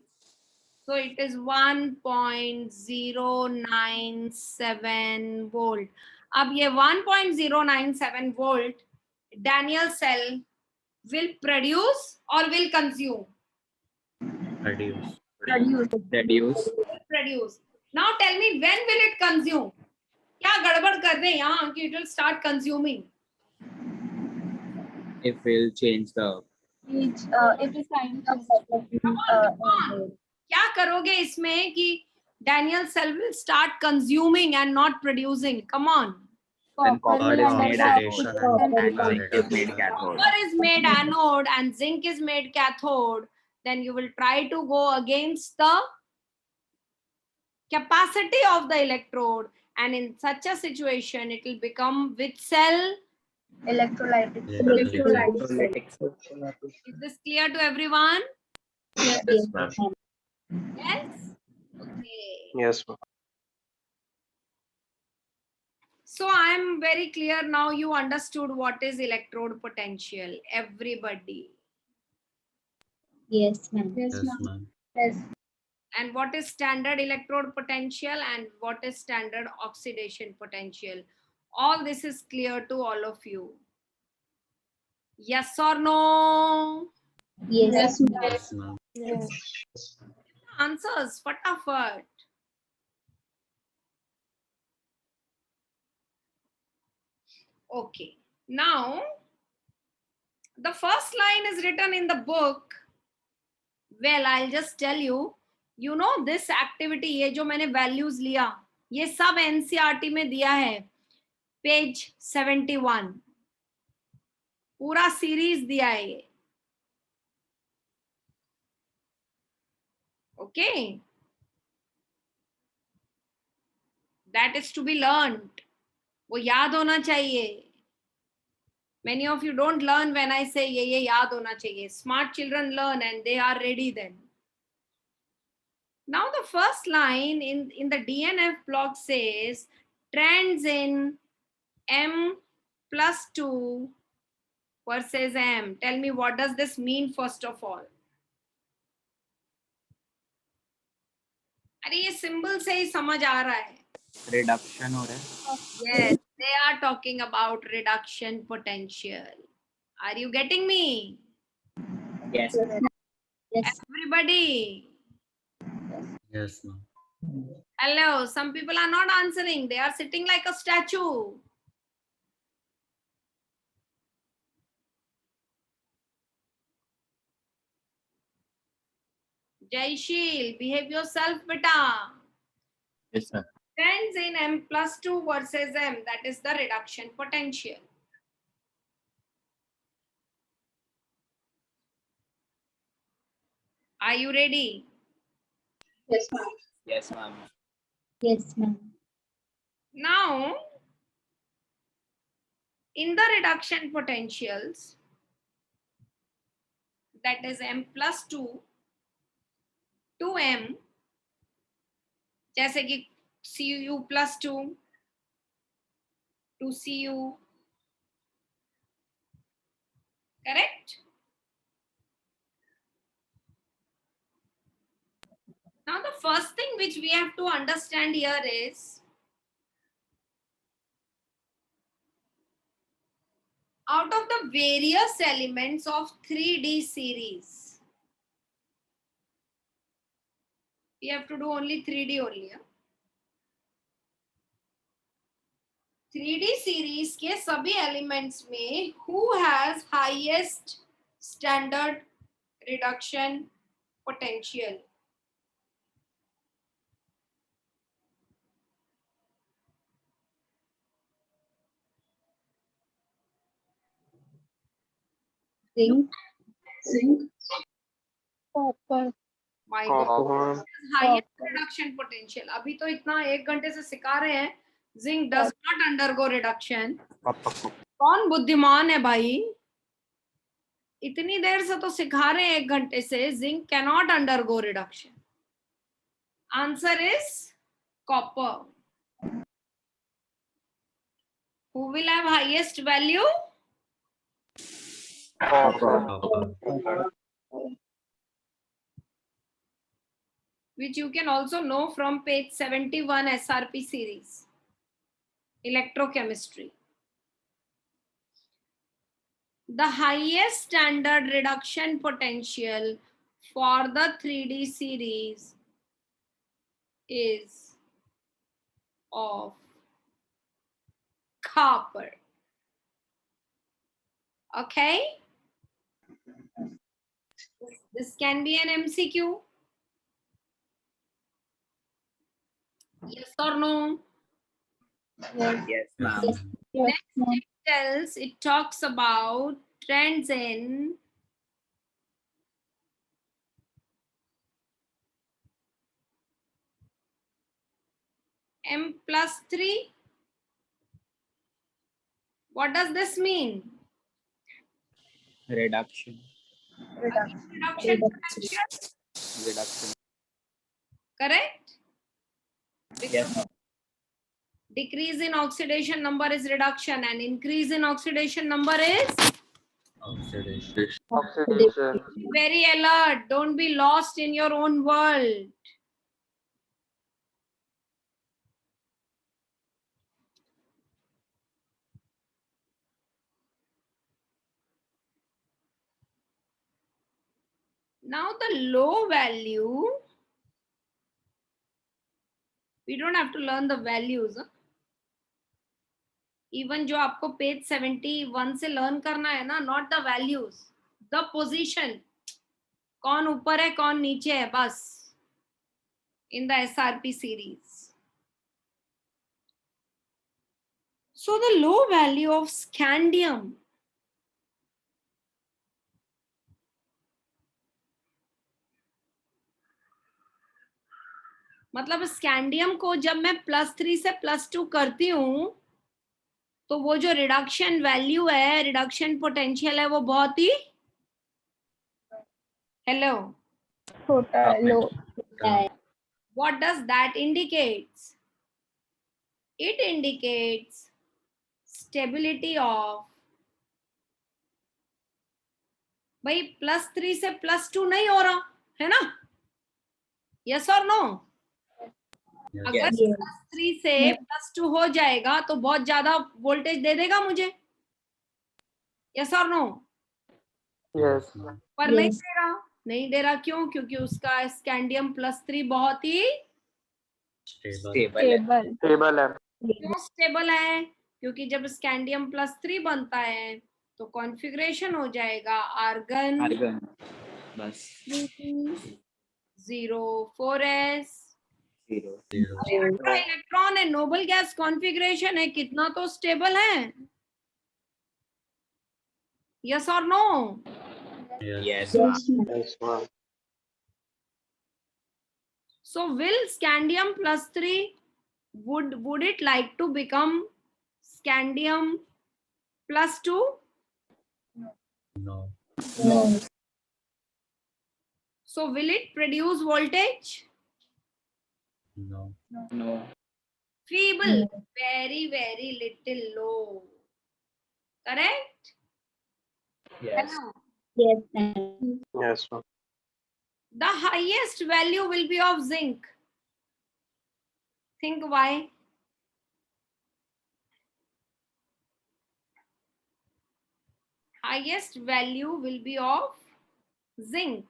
So it is 1.097 volt. अब ये 1.097 volt Daniel cell will produce or will consume? Reduce. Reduce. Produce. Now tell me when will it consume? क्या गड़बड़ कर रहे हैं यहाँ कि it will start consuming? If we'll change the If you sign Come on. क्या करोगे इसमें कि Daniel cell will start consuming and not producing? Come on. then copper is made Oxidation anode and and zinc is made reduction. cathode. Copper is made anode and zinc is made cathode. Then you will try to go against the capacity of the electrode, and in such a situation it will become which cell? Electrolytic. Electrolytic. Is this clear to everyone? Yes, ma'am. Yes. Okay. Yes, ma'am. So I am very clear now. You understood what is electrode potential. Everybody. Yes, ma'am. Yes, ma'am. Yes. And what is standard electrode potential and what is standard oxidation potential? All this is clear to all of you. Yes or no? Yes, ma'am. Yes, ma'am. Answers, fatafat. Okay. Now, the first line is written in the book. Well, I'll just tell you. You know this activity, ये जो मैंने values लिया, ये सब NCERT में दिया है. Page 71. पूरा series दिया है ये. Okay. That is to be learned. वो याद होना चाहिए. Many of you don't learn when I say ये याद होना चाहिए. Smart children learn and they are ready then. Now the first line in the DNF block says trends in M plus 2 versus M. Tell me what does this mean first of all? अरे ये symbol से ही समझ आ रहा है. Reduction हो रहा है. Yes, they are talking about reduction potential. Are you getting me? Yes. Yes. Everybody. Yes, ma'am. Hello, some people are not answering. They are sitting like a statue. Jaishil, behave yourself, beta. Yes, sir. Trends in M plus 2 versus M, that is the reduction potential. Are you ready? Yes, ma'am. Yes, ma'am. Yes, ma'am. Now, in the reduction potentials, that is M plus 2 to M, जैसे कि Cu plus 2 to Cu, correct? Now the first thing which we have to understand here is out of the various elements of 3D series, we have to do only 3D only. Huh? 3D series के सभी elements में who has highest standard reduction potential? Zinc. Copper. My God, Copper. highest reduction potential. अभी तो इतना 1 घंटे से सिखा रहे हैं. Zinc does not undergo reduction. कौन बुद्धिमान है भाई? इतनी देर से तो सिखा रहे हैं 1 घंटे से. Zinc cannot undergo reduction. Answer is copper. Who will have highest value? Copper. Which you can also know from page 71 SRP series, electrochemistry. The highest standard reduction potential for the 3D series is of copper. Okay? This can be an MCQ. Yes or no? Yes, ma'am. Yes, ma'am. It talks about trends in M+3. What does this mean? Reduction. Reduction potential. Reduction. Correct? Yes, ma'am. Decrease in oxidation number is reduction and increase in oxidation number is Oxidation. Oxidation. very alert. Don't be lost in your own world. Now the low value, we don't have to learn the values. Even जो आपको page 71 से learn करना है ना, not the values, the position. कौन ऊपर है कौन नीचे है बस. In the SRP series. So the low value of scandium, मतलब स्कैंडियम को जब मैं +3 से +2 करती हूं तो वो जो रिडक्शन वैल्यू है, रिडक्शन पोटेंशियल है, वो बहुत ही हेलो छोटा low. what does that indicates? It indicates stability of, भाई +3 से +2 नहीं हो रहा है ना. यस और नो? अगर +3 से +2 हो जाएगा तो बहुत ज्यादा वोल्टेज दे देगा मुझे. यस और नो? Yes. पर नहीं दे रहा. नहीं दे रहा क्यों? क्योंकि उसका स्कैंडियम +3 बहुत ही Stable. Stable. Stable है. क्यों स्टेबल है? क्योंकि जब स्कैंडियम +3 बनता है तो कॉन्फ़िगरेशन हो जाएगा आर्गन Argon. बस 0 4s. 0. इलेक्ट्रॉन है, नोबल गैस कॉन्फ़िगरेशन है, कितना तो स्टेबल है. यस और no? Yes. Yes, ma'am. So will scandium +3 would it like to become scandium +2? No. So will it produce voltage? No. No. Feeble, very little low. Correct? Yes. Hello. Yes, ma'am. The highest value will be of zinc. Think why? Highest value will be of zinc.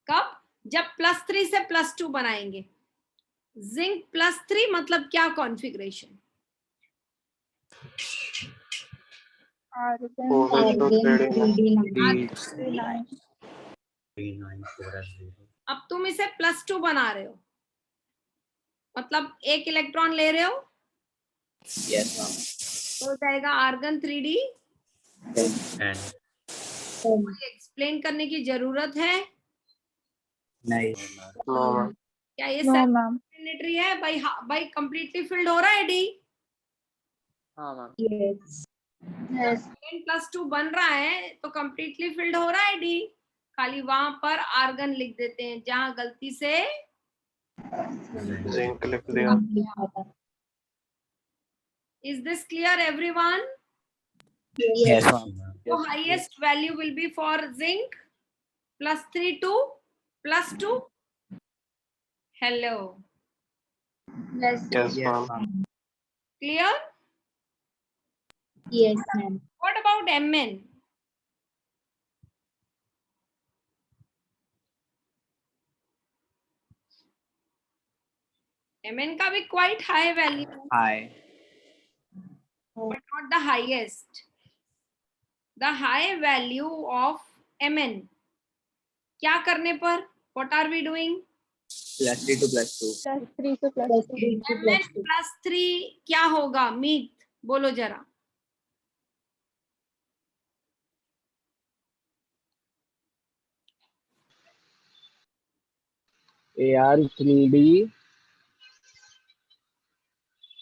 कब? जब +3 से +2 बनाएंगे. Zinc +3 मतलब क्या configuration? Argon OH2 3D9. 39. 394 अब तुम इसे +2 बना रहे हो, मतलब एक इलेक्ट्रॉन ले रहे हो, Yes, ma'am. तो हो जाएगा आर्गन 3D। and एक्सप्लेन करने की जरूरत है? Nice. No, ma'am. क्या ये No, सेल्फ ma'am. एक्सप्लेनेटरी है? बाई कंप्लीटली फिल्ड हो रहा है डी। हाँ मैम। Yes. +2 बन रहा है तो कंप्लीटली फिल्ड हो रहा है डी। खाली वहां पर आर्गन लिख देते हैं जहां गलती से Zinc लिख दिया. Is this clear everyone? Yes, ma'am. So highest value will be for zinc +3 to +2. Hello, Yes. Yes, Yes, ma'am. ma'am. clear? Yes, ma'am. What about Mn? Mn का भी quite high value, Hi. but not the highest. The high value of Mn क्या करने पर? What are we doing? +3 to +2. +3 to +2. Mn +3 क्या होगा? मीत बोलो जरा। AR3D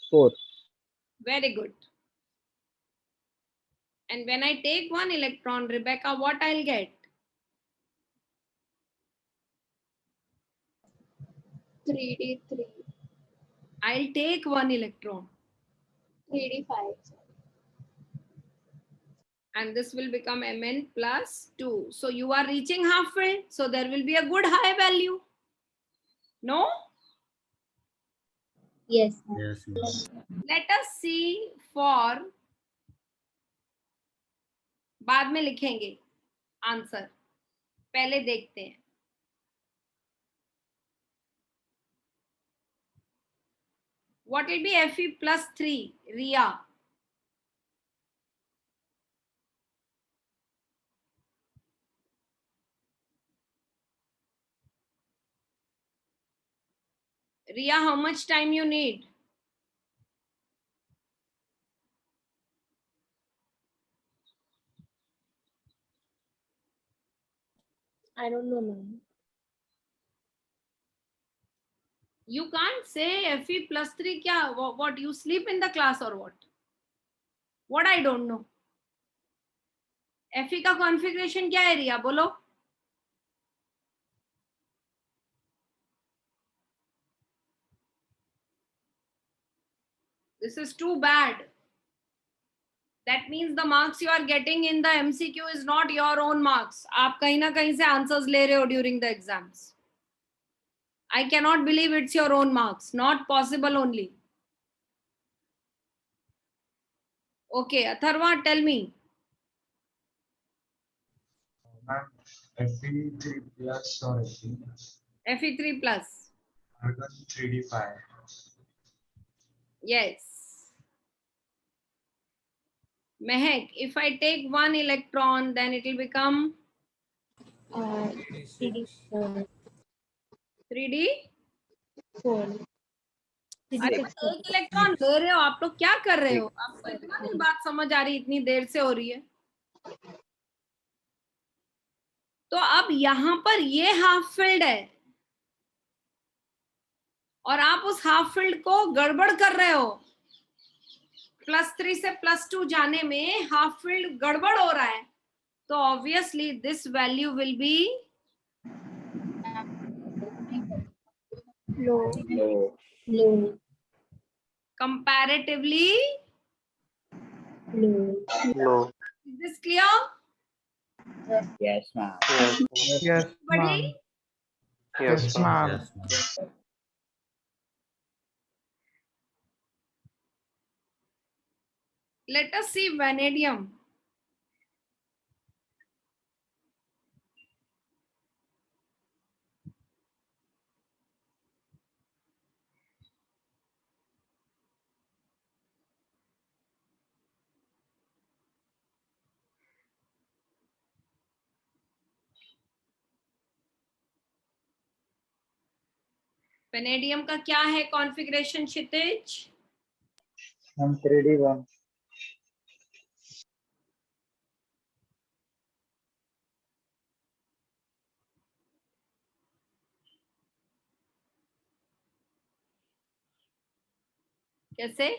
4. Very good. And when I take one electron, Rebecca, what I'll get? 3D3. I'll take one electron 3D5. and this will become Mn +2. So you are reaching half filled. So there will be a good high value. No? Yes. yes, ma'am. Let us see for बाद में लिखेंगे answer, पहले देखते हैं। What will be Fe +3, Ria? Ria, how much time you need? I don't know, ma'am. You can't say Fe +3 क्या? What you sleep in the class or what? What I don't know. Fe का configuration क्या है रिया? बोलो। This is too bad. That means the marks you are getting in the MCQ is not your own marks. आप कहीं ना कहीं से answers ले रहे हो during the exams. I cannot believe it's your own marks. Not possible only. Okay, Atharva, tell me. Fe3 plus or Fe Fe3 plus. argon 3D5. Yes. Mehek, if I take one electron, then it will become 3D4. 3D. 4. अरे एक electron ले रहे हो आप लोग, क्या कर रहे हो? आपको इतना नहीं बात समझ आ रही, इतनी देर से हो रही है। तो अब यहां पर ये हाफ फील्ड है और आप उस हाफ फील्ड को गड़बड़ कर रहे हो। +3 से +2 जाने में हाफ फील्ड गड़बड़ हो रहा है, तो obviously this value will be Low. comparatively Low. No. is this clear? Yes, ma'am. Yes. Yes, Everybody? ma'am. Yes, Yes, ma'am. ma'am. Yes, ma'am. Let us see vanadium. Vanadium का क्या है configuration क्षितिज? हम 3D1. कैसे?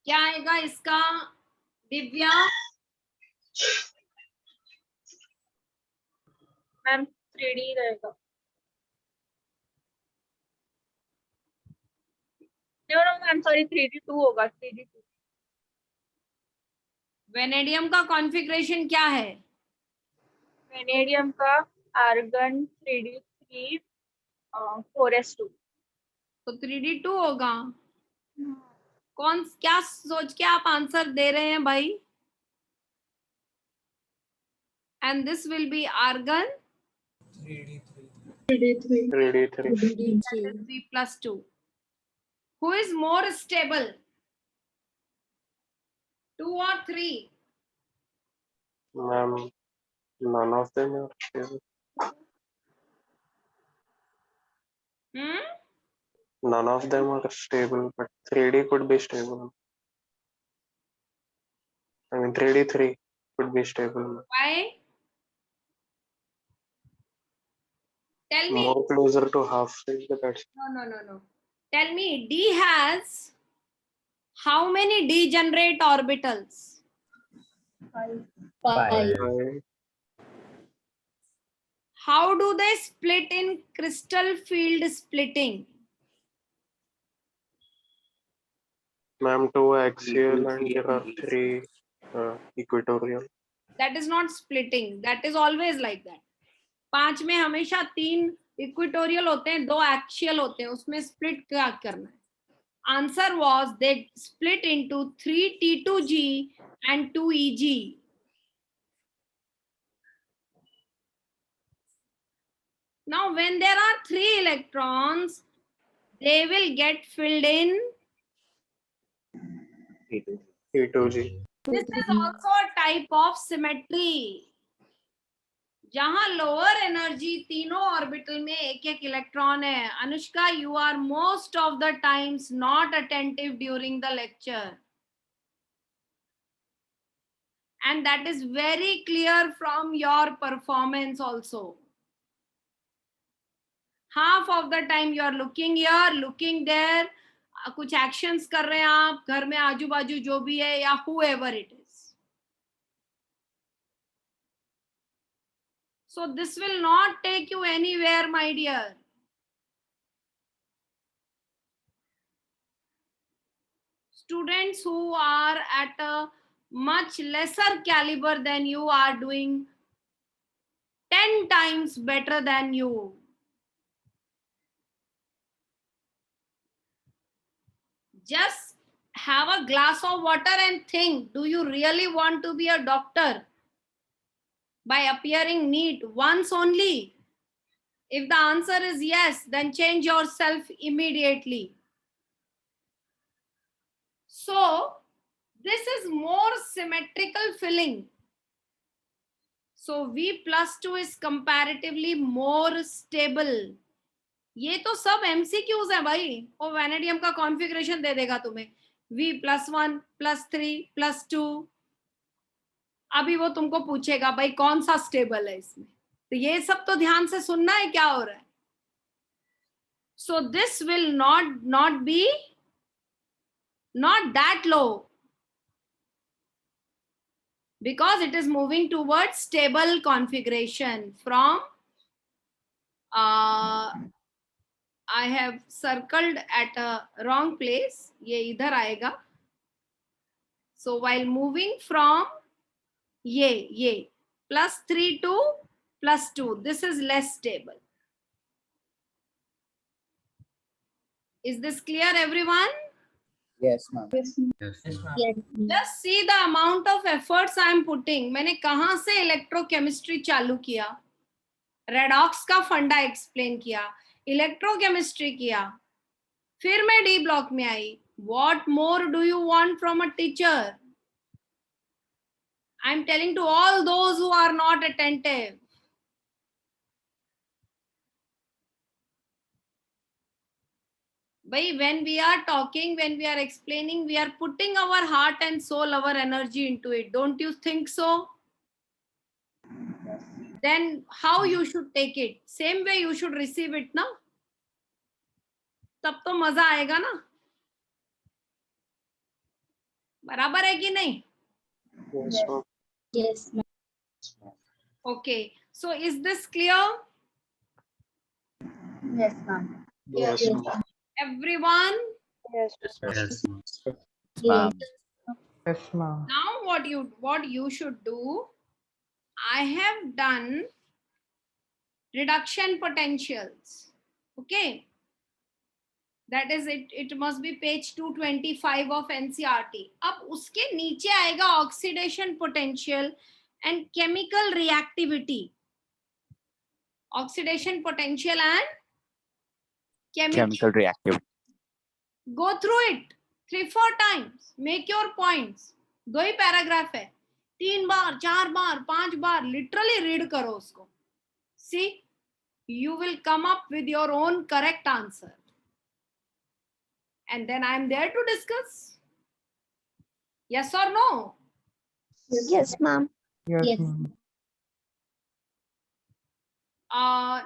क्या आएगा इसका Divya? Ma'am 3D रहेगा। No no ma'am sorry 3D2 होगा 3D2। वेनेडियम का कॉन्फ़िगरेशन क्या है? वेनेडियम का आर्गन 3D3 4s2। तो 3D2 होगा। कौन क्या सोच के आप आंसर दे रहे हैं भाई? And this will be argon 3D3. V+2. Who is more stable? 2 or 3? Ma'am, none of them are stable. None of them are stable, but 3D could be stable. I mean, 3D3 could be stable. Why? Tell me. More closer to half stable. That's No. Tell me, D has how many degenerate orbitals? 5. why How do they split in crystal field splitting? ma'am, 2 axial and there are 3 equatorial. That is not splitting. That is always like that. 5 में हमेशा 3 equatorial होते हैं, 2 axial होते हैं, उसमें split क्या करना है? Answer was they split into 3 T2G and 2 EG. Now when there are 3 electrons, they will get filled in. T2G. This is also a type of symmetry. जहां लोअर एनर्जी तीनों ऑर्बिटल में एक एक इलेक्ट्रॉन है. Anushka, you are most of the times not attentive during the lecture, and that is very clear from your performance also. Half of the time you are looking here, looking there, कुछ actions कर रहे हैं आप घर में आजू बाजू जो भी है, या whoever it is. So this will not take you anywhere, my dear. Students who are at a much lesser caliber than you are doing 10 times better than you. Just have a glass of water and think, do you really want to be a doctor by appearing neat once only? If the answer is yes, then change yourself immediately. So this is more symmetrical filling. So V+2 is comparatively more stable. ये तो सब MCQs है भाई. वो vanadium का configuration दे देगा तुम्हें, V+1 +3 +2. अभी वो तुमको पूछेगा भाई कौन सा स्टेबल है इसमें, तो ये सब तो ध्यान से सुनना है क्या हो रहा है. So this will not be not that low, because it is moving towards stable configuration from I have circled at a wrong place, ये इधर आएगा. So while moving from ये +3 to +2, this is less stable. Is this clear, everyone? Yes, ma'am. Just see the amount of efforts I am putting. मैंने कहाँ से electrochemistry चालू किया, redox का फंडा एक्सप्लेन किया, इलेक्ट्रोकेमिस्ट्री किया, फिर मैं डी ब्लॉक में आई. What more do you want from a teacher? I'm telling to all those who are not attentive. But when we are talking, when we are explaining, we are putting our heart and soul, our energy into it. Don't you think so? Then how you should take it? Same way you should receive it, na? तब तो मजा आएगा ना? बराबर है कि नहीं? Yes, ma'am. Yes, ma'am. Okay. So is this clear? Yes, ma'am. Yes, ma'am. Everyone? Yes. Yes. Yes. Yes, ma'am. Now what you should do, I have done reduction potentials. Okay. That is it must be page 225 of NCERT. अब उसके नीचे आएगा oxidation potential and chemical reactivity. Oxidation potential and chemical reactivity. Go through it 3-4 times. Make your points. 2 he paragraph है. 3 बार, 4 बार, 5 बार literally read करो उसको. See, you will come up with your own correct answer. And then I am there to discuss. Yes or no? Yes, ma'am. Yes, Yes. ma'am.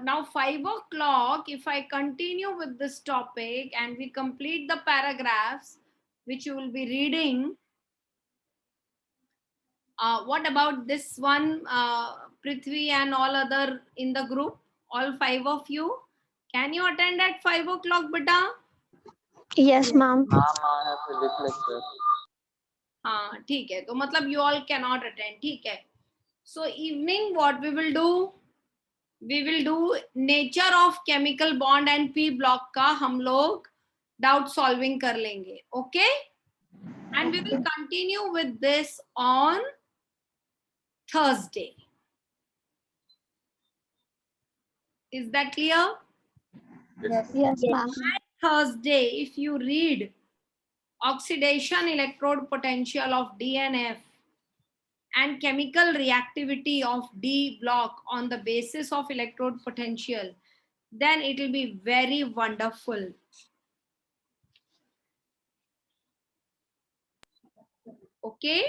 Now 5 o'clock, if I continue with this topic and we complete the paragraphs which you will be reading, what about this one, Prithvi and all other in the group, all 5 of you? Can you attend at 5 o'clock, beta? Yes, ma'am. Ma'am, I have physics lecture. हाँ ठीक है, तो मतलब you all cannot attend. ठीक है. So evening what we will do? We will do nature of chemical bond and P block का हम लोग doubt solving कर लेंगे. Okay? And we will continue with this on Thursday. Is that clear? Yes, ma'am. Thursday, if you read oxidation electrode potential of DNF and chemical reactivity of D block on the basis of electrode potential, then it will be very wonderful. Okay?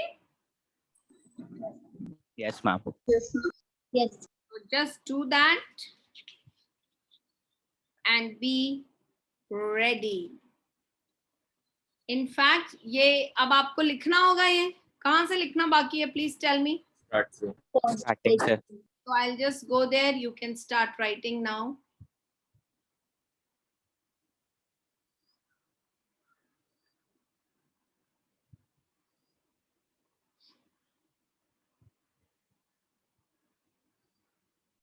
Yes, ma'am. Yes. So just do that and be ready. In fact, ये अब आपको लिखना होगा. ये कहाँ से लिखना बाकी है? Please tell me. Starting, sir. So I'll just go there. You can start writing now.